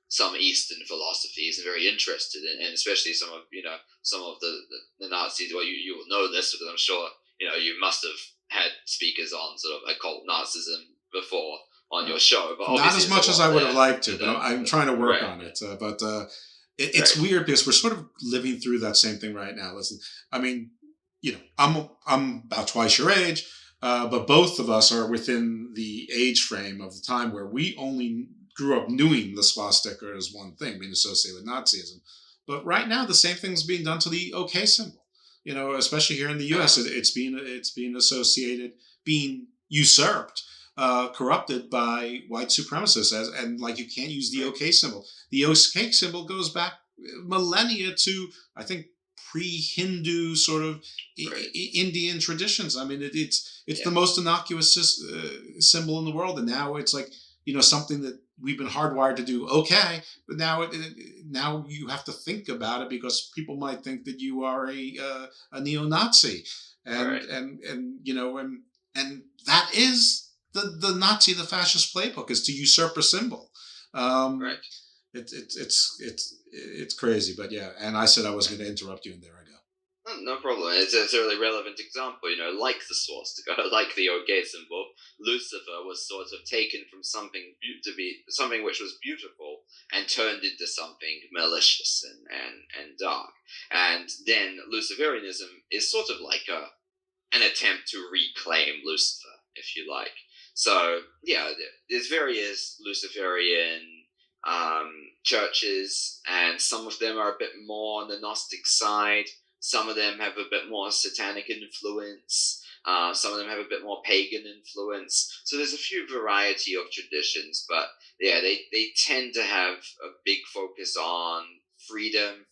some Eastern philosophies and very interested in, and especially some of the Nazis. Well, you will know this because I'm sure you must have had speakers on sort of occult Nazism before on your show, but not as much as I would have liked to. But I'm trying to work on it. It's weird because we're sort of living through that same thing right now. Listen, I mean, I'm about twice your age, but both of us are within the age frame of the time where we only grew up knowing the swastika as one thing, being associated with Nazism. But right now, the same thing's being done to the OK symbol. Especially here in the U.S., it's being associated, being usurped, corrupted by white supremacists, and you can't use the OK symbol. The OK symbol goes back millennia to, I think, pre-Hindu sort of Indian traditions. I mean, it's the most innocuous symbol in the world, and now it's like something that we've been hardwired to do. Okay, but now you have to think about it because people might think that you are a neo-Nazi, and that is the Nazi, the fascist playbook, is to usurp a symbol. Right. It's crazy, but yeah. And I said I was going to interrupt you, and there I go. No problem. It's a really relevant example, like the swastika, like the OK symbol. Lucifer was sort of taken from something which was beautiful and turned into something malicious and dark. And then Luciferianism is sort of like an attempt to reclaim Lucifer, if you like. So yeah, there's various Luciferian churches, and some of them are a bit more on the Gnostic side. Some of them have a bit more satanic influence. Some of them have a bit more pagan influence. So there's a few variety of traditions, but yeah, they tend to have a big focus on freedom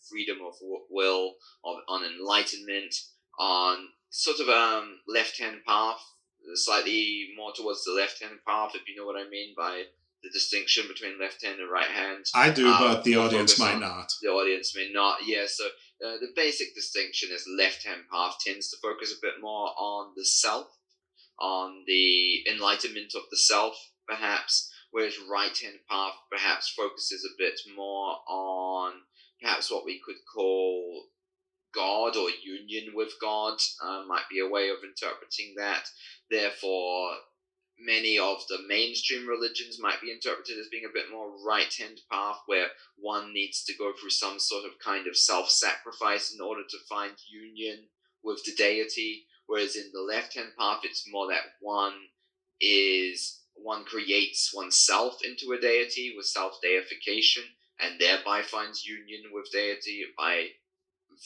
of will, on enlightenment, on sort of left-hand path, slightly more towards the left-hand path, if you know what I mean by the distinction between left hand and right hand. I do, but the audience might not. The audience may not, yeah. So the basic distinction is left-hand path tends to focus a bit more on the self, on the enlightenment of the self, perhaps, whereas right-hand path perhaps focuses a bit more on perhaps what we could call God or union with God, might be a way of interpreting that. Therefore, many of the mainstream religions might be interpreted as being a bit more right-hand path, where one needs to go through some sort of kind of self-sacrifice in order to find union with the deity, whereas in the left-hand path, it's more that one creates oneself into a deity with self-deification, and thereby finds union with deity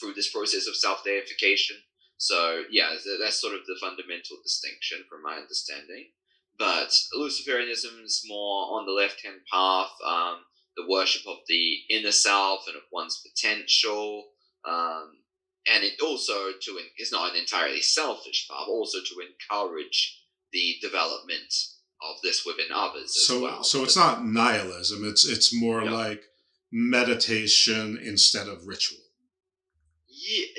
through this process of self-deification. So yeah, that's sort of the fundamental distinction from my understanding. But Luciferianism is more on the left-hand path, the worship of the inner self and of one's potential, and it also is not an entirely selfish path, also to encourage the development of this within others as well. So it's not nihilism; it's more like meditation instead of ritual.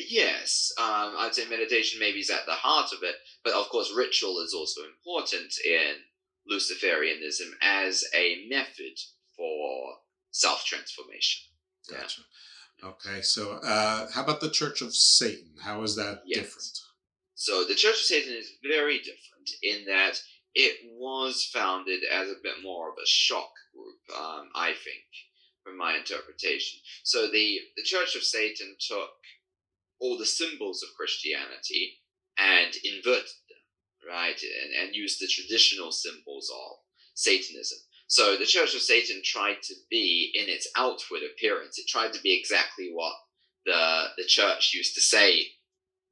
Yes, I'd say meditation maybe is at the heart of it, but of course ritual is also important in Luciferianism as a method for self-transformation. Gotcha. Yeah. Okay, so how about the Church of Satan? How is that different? So the Church of Satan is very different in that it was founded as a bit more of a shock group, I think, from my interpretation. So the Church of Satan took all the symbols of Christianity and inverted them, right? And used the traditional symbols of Satanism. So the Church of Satan tried to be, in its outward appearance, it tried to be exactly what the church used to say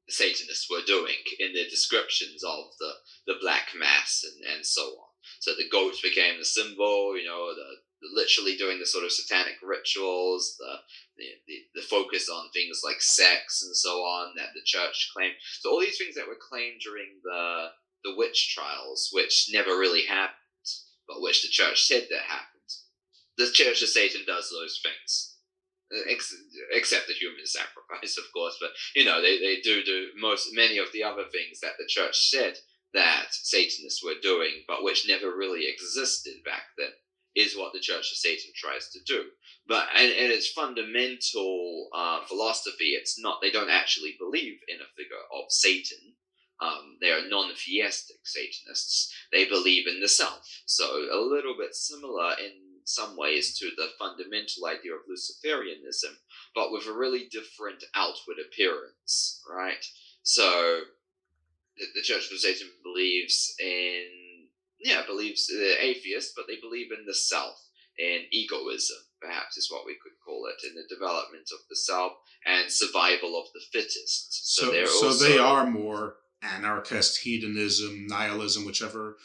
the Satanists were doing in their descriptions of the Black Mass and so on. So the goat became the symbol, the literally doing the sort of satanic rituals, the focus on things like sex and so on that the church claimed. So all these things that were claimed during the witch trials, which never really happened, but which the church said that happened. The Church of Satan does those things. Except the human sacrifice, of course, but they do many of the other things that the church said that Satanists were doing, but which never really existed back then, is what the Church of Satan tries to do. But and its fundamental philosophy, they don't actually believe in a figure of Satan. They are non-theistic Satanists. They believe in the self, so a little bit similar in some ways to the fundamental idea of Luciferianism, but with a really different outward appearance, right? So the Church of Satan believes atheists, but they believe in the self, in egoism, perhaps is what we could call it, in the development of the self and survival of the fittest. So they are more anarchist, hedonism, nihilism, whichever.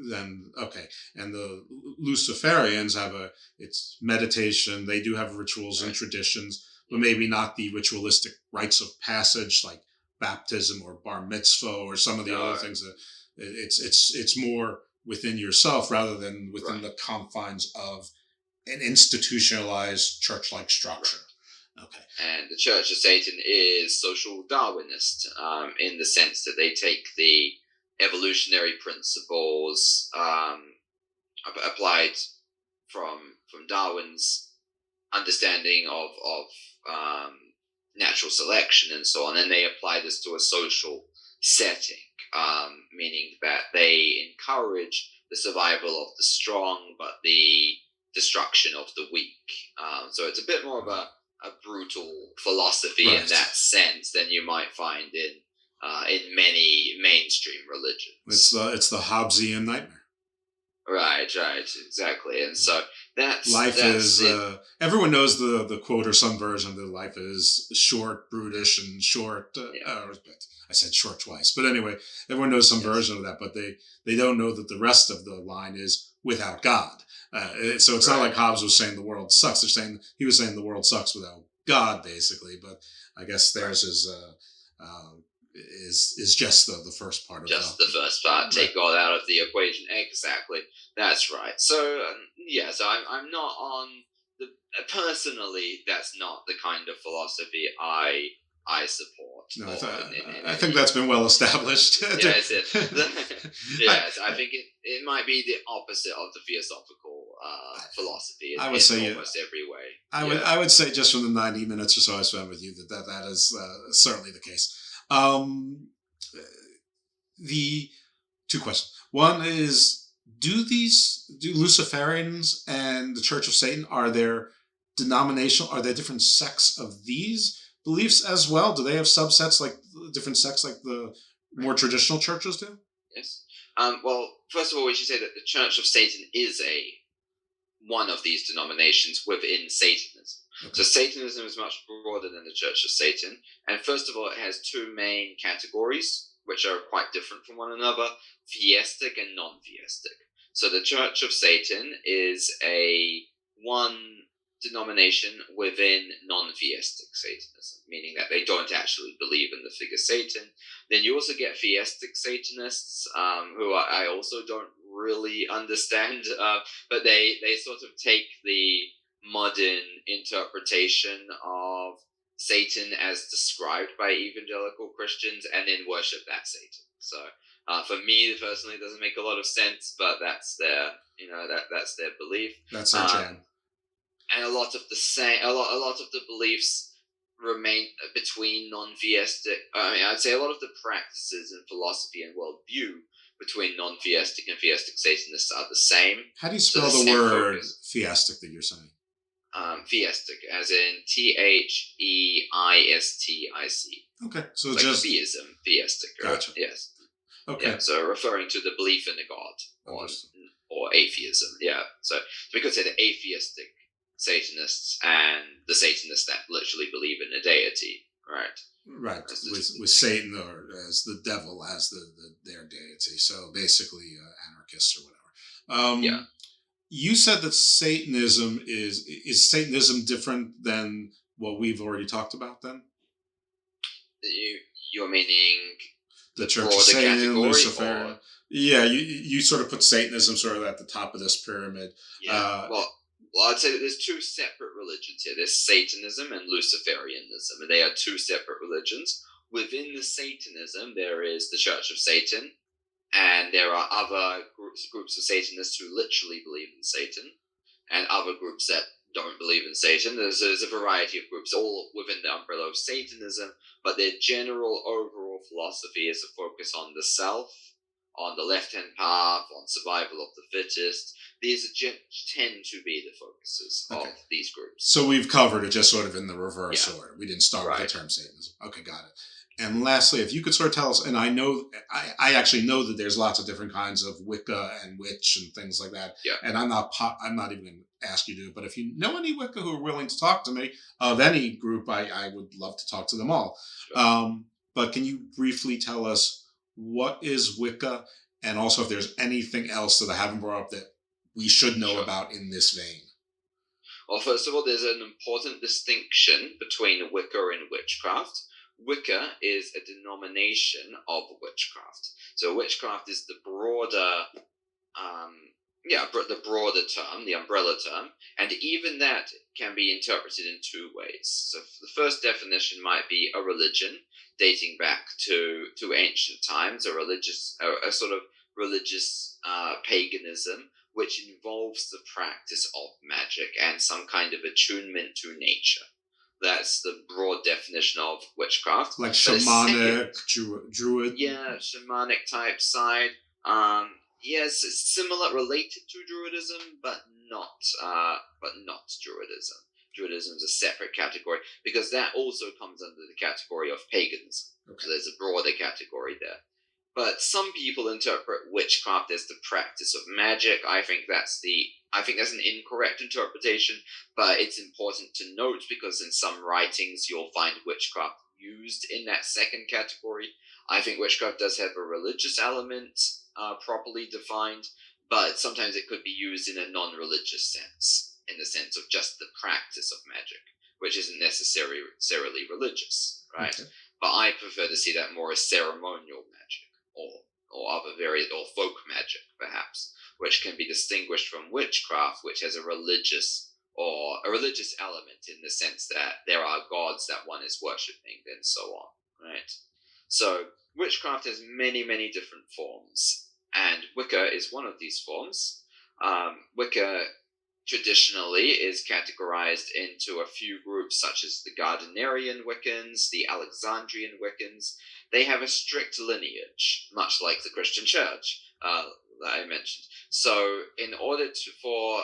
Then okay, and the Luciferians have it's meditation. They do have rituals and traditions, but maybe not the ritualistic rites of passage like baptism or bar mitzvah or some of the other things. That it's more within yourself rather than within the confines of an institutionalized church-like structure. Okay. And the Church of Satan is social Darwinist in the sense that they take the evolutionary principles applied from Darwin's understanding of natural selection and so on, and they apply this to a social setting, meaning that they encourage the survival of the strong but the destruction of the weak. So it's a bit more of a brutal philosophy in that sense than you might find in many mainstream religions. It's the Hobbesian nightmare. Right, exactly. And so everyone knows the quote or some version that life is short, brutish, and short. I said short twice, but anyway, everyone knows some version of that, but they don't know that the rest of the line is without God. So it's not like Hobbes was saying the world sucks. He was saying the world sucks without God, basically. But I guess theirs is just the first part of just the first part. Take God out of the equation. Exactly. That's right. So so I'm not on the personally. That's not the kind of philosophy I support. No, I think that's been well established. Yes, yes. I think it might be the opposite of the Theosophical philosophy. I would say almost every way. I would say just from the 90 minutes or so I spent with you that is certainly the case. The two questions. One is, do Luciferians and the Church of Satan, are there different sects of these beliefs as well? Do they have subsets, like different sects like the more traditional churches do? Yes. Well, first of all, we should say that the Church of Satan is one of these denominations within Satanism. Okay. So Satanism is much broader than the Church of Satan. And first of all, it has two main categories, which are quite different from one another: theistic and non-theistic. So the Church of Satan is one denomination within non-theistic Satanism, meaning that they don't actually believe in the figure Satan. Then you also get theistic Satanists, who I also don't really understand, but they sort of take the modern interpretation of Satan as described by evangelical Christians and then worship that Satan. So for me personally, it doesn't make a lot of sense, but that's their that's their belief. That's their jam. And a lot of the beliefs remain between non-theistic. I'd say a lot of the practices in philosophy and worldview between non-theistic and theistic Satanists are the same. How do you spell the word theistic that you're saying? Theistic, as in Theistic. Okay, so like just theism, theistic. Gotcha. Yes. Okay. Yeah, so referring to the belief in a god or atheism. Yeah. So we could say the atheistic Satanists and the Satanists that literally believe in a deity, right? Right, with Satan or as the devil as their deity. So basically, anarchists or whatever. Yeah. You said that Satanism is Satanism different than what we've already talked about? Then you're meaning the Church of Satan, Lucifer. Yeah, you sort of put Satanism sort of at the top of this pyramid. Yeah. Well, I'd say that there's two separate religions here. There's Satanism and Luciferianism, and they are two separate religions. Within the Satanism, there is the Church of Satan, and there are other groups of Satanists who literally believe in Satan, and other groups that don't believe in Satan. There's a variety of groups, all within the umbrella of Satanism, but their general overall philosophy is to focus on the self, on the left-hand path, on survival of the fittest. These tend to be the focuses of these groups. So we've covered it just sort of in the reverse order. We didn't start with the term Satanism. Okay, got it. And lastly, if you could sort of tell us, and I know, I actually know that there's lots of different kinds of Wicca and witch and things like that. Yeah. And I'm not even going to ask you to, but if you know any Wicca who are willing to talk to me of any group, I would love to talk to them all. Sure. But can you briefly tell us what is Wicca, and also if there's anything else that I haven't brought up that we should know about in this vein? Well, first of all, there's an important distinction between Wicca and witchcraft. Wicca is a denomination of witchcraft. So witchcraft is the broader, the broader term, the umbrella term, and even that can be interpreted in two ways. So the first definition might be a religion dating back to ancient times, a sort of religious paganism, which involves the practice of magic and some kind of attunement to nature. That's the broad definition of witchcraft. Like shamanic, druid? Yeah, shamanic type side. Yes, it's similar, related to druidism, but not druidism. Druidism is a separate category because that also comes under the category of paganism. Okay. So there's a broader category there. But some people interpret witchcraft as the practice of magic. I think that's an incorrect interpretation, but it's important to note because in some writings you'll find witchcraft used in that second category. I think witchcraft does have a religious element, properly defined, but sometimes it could be used in a non-religious sense, in the sense of just the practice of magic, which isn't necessarily religious, right? Okay. But I prefer to see that more as ceremonial magic. Or folk magic, perhaps, which can be distinguished from witchcraft, which has a religious element in the sense that there are gods that one is worshipping and so on, right? So witchcraft has many, many different forms, and Wicca is one of these forms. Wicca traditionally is categorized into a few groups such as the Gardnerian Wiccans, the Alexandrian Wiccans. They have a strict lineage, much like the Christian Church that I mentioned. So in order for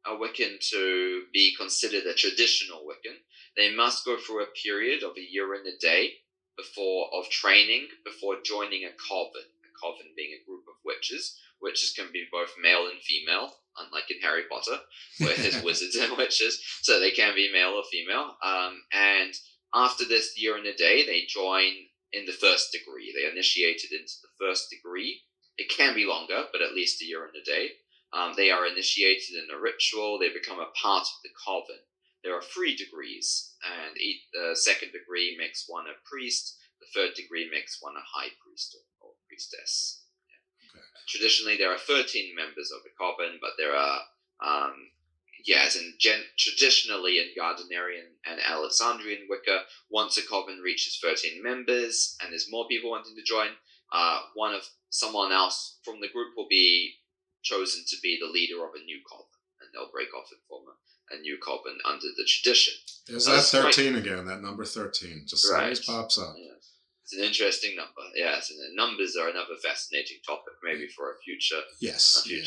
a Wiccan to be considered a traditional Wiccan, they must go through a period of a year and a day of training before joining a coven. A coven being a group of witches. Witches can be both male and female, unlike in Harry Potter, where there's wizards and witches, so they can be male or female. And after this year and a day, they join in the first degree. They are initiated into the first degree. It can be longer, but at least a year and a day. They are initiated in a ritual. They become a part of the coven. There are 3 degrees, and the second degree makes one a priest. The third degree makes one a high priest or priestess. Yeah. Okay. Traditionally, there are 13 members of the coven, but there are yes, and traditionally in Gardnerian and Alexandrian Wicca, once a coven reaches 13 members and there's more people wanting to join, someone else from the group will be chosen to be the leader of a new coven, and they'll break off and form a new coven under the tradition. There's that 13 again, that number 13. Just always pops up. Yeah. It's an interesting number, yes, and numbers are another fascinating topic, maybe for a future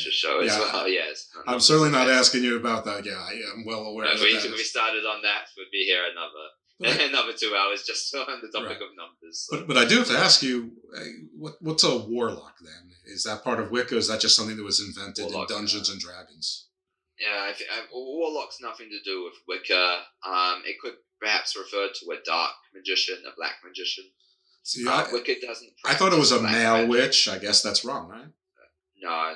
show as well. Yes, I'm certainly not asking you about that. Yeah, I am well aware. If we started on that, we'd be here another 2 hours just on the topic of numbers. So. But I do have to ask you, what's a warlock then? Is that part of Wicca? Or is that just something that was invented in Dungeons and Dragons? Yeah, warlock's nothing to do with Wicca. It could perhaps refer to a dark magician, a black magician. See, Wicca doesn't. I thought it was a male witch. I guess that's wrong, right? No.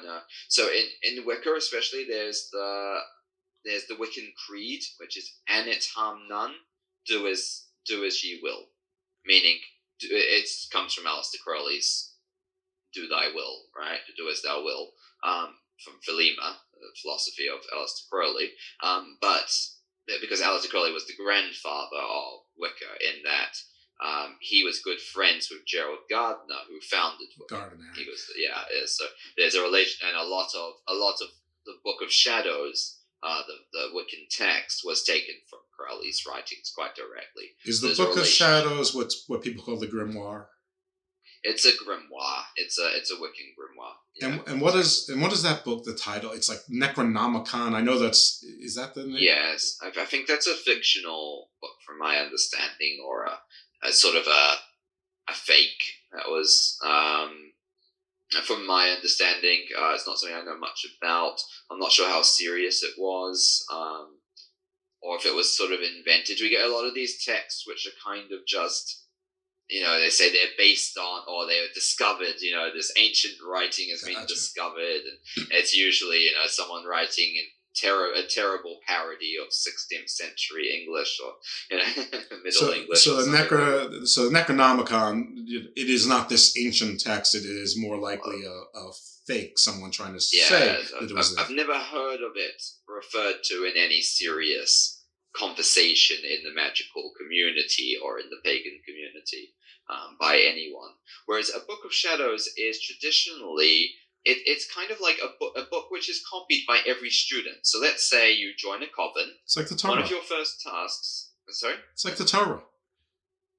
So in Wicca, especially, there's the Wiccan creed, which is "Anit harm none, do as ye will," meaning it comes from Aleister Crowley's "Do thy will," right? Do as thou will, from Philema, the philosophy of Aleister Crowley. But because Aleister Crowley was the grandfather of Wicca, in that. He was good friends with Gerald Gardner, who founded Wicca. He was, so there's a relation, and a lot of the Book of Shadows, the Wiccan text, was taken from Crowley's writings quite directly. Is the Book of Shadows what people call the grimoire? It's a grimoire. It's a Wiccan grimoire. Yeah. And what is that book? The title? It's like Necronomicon. I know is that the name? Yes, I think that's a fictional book, from my understanding, or a sort of a fake. That was, from my understanding, it's not something I know much about. I'm not sure how serious it was, or if it was sort of invented. We get a lot of these texts which are kind of just, they say they're based on, or they were discovered, this ancient writing has been discovered, and it's usually, someone writing in a terrible parody of 16th century English, or Middle English. So the Necronomicon, it is not this ancient text. It is more likely a fake. Someone trying to say that it was. I've never heard of it referred to in any serious conversation in the magical community or in the pagan community by anyone. Whereas a Book of Shadows is traditionally. It's kind of like a book which is copied by every student. So let's say you join a coven. It's like the Torah. One of your first tasks... Sorry? It's like the Torah.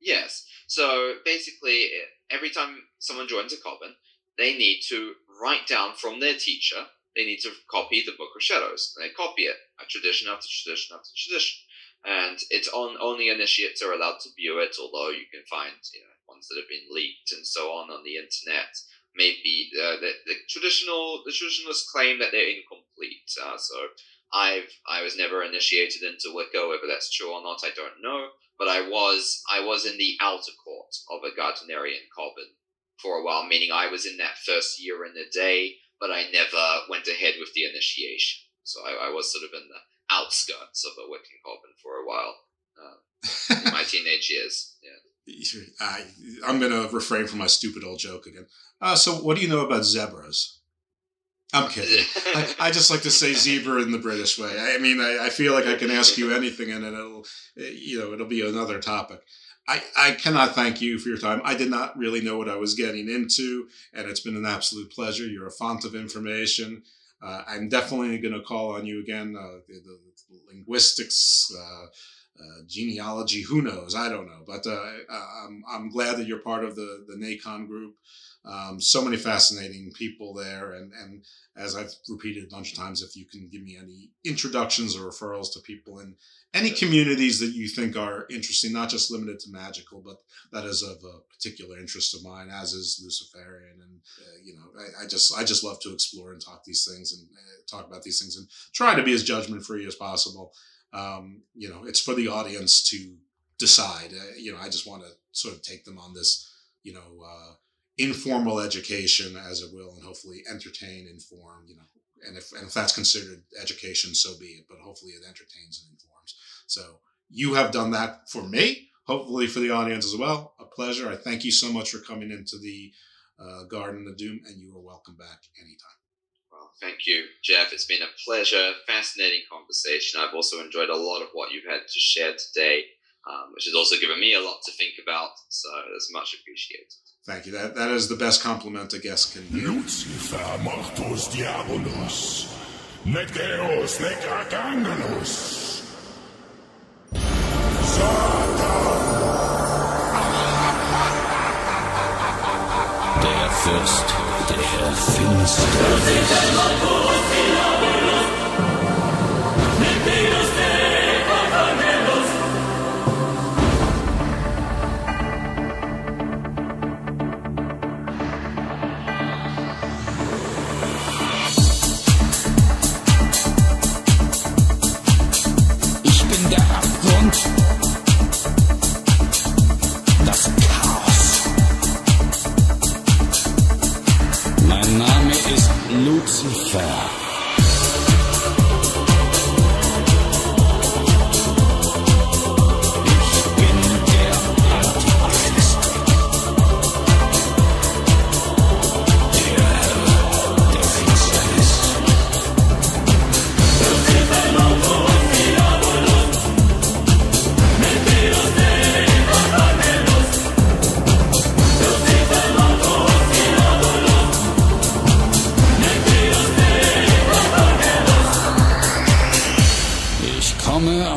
Yes. So basically, every time someone joins a coven, they need to write down from their teacher, they need to copy the Book of Shadows. And they copy it, tradition after tradition after tradition. And it's only initiates are allowed to view it, although you can find ones that have been leaked and so on the internet. Maybe the traditionalists claim that they're incomplete. So I was never initiated into Wicca. Whether that's true or not, I don't know. But I was in the outer court of a Gardnerian coven for a while, meaning I was in that first year in the day, but I never went ahead with the initiation. So I was sort of in the outskirts of a Wiccan coven for a while in my teenage years. Yeah. I'm going to refrain from my stupid old joke again. So what do you know about zebras? I'm kidding. I just like to say zebra in the British way. I mean, I feel like I can ask you anything and it'll be another topic. I cannot thank you for your time. I did not really know what I was getting into, and it's been an absolute pleasure. You're a font of information. I'm definitely going to call on you again. The linguistics, genealogy, who knows? I don't know. But I'm glad that you're part of the NACON group. So many fascinating people there. And as I've repeated a bunch of times, if you can give me any introductions or referrals to people in any communities that you think are interesting, not just limited to magical, but that is of a particular interest of mine, as is Luciferian. And, I just love to explore and talk these things and talk about these things and try to be as judgment free as possible. It's for the audience to decide. I just want to sort of take them on this, informal education, as it will, and hopefully entertain, inform, and if that's considered education, so be it. But hopefully it entertains and informs. So you have done that for me, hopefully for the audience as well. A pleasure. I thank you so much for coming into the Garden of Doom, and you are welcome back anytime. Well, thank you, Jeff. It's been a pleasure, fascinating conversation. I've also enjoyed a lot of what you've had to share today, which has also given me a lot to think about, so that's much appreciated. Thank you. That is the best compliment a guest can give. Lucifer mortus diabolus, nec Deus, nec archangelus. Satan! Der Fürst der Finsternis. Ich bin der Abgrund, das Chaos. Mein Name ist Lucifer.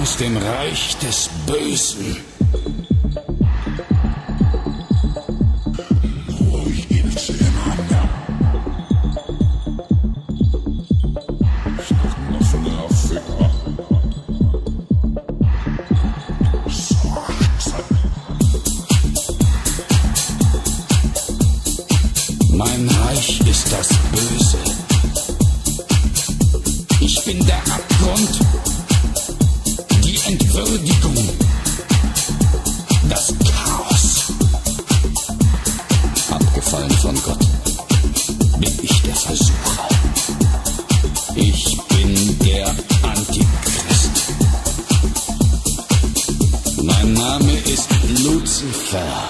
Aus dem Reich des Bösen. Mein Reich ist das Böse. Ich bin der Abgrund. Entwürdigung, das Chaos. Abgefallen von Gott bin ich der Versucher. Ich bin der Antichrist. Mein Name ist Lucifer.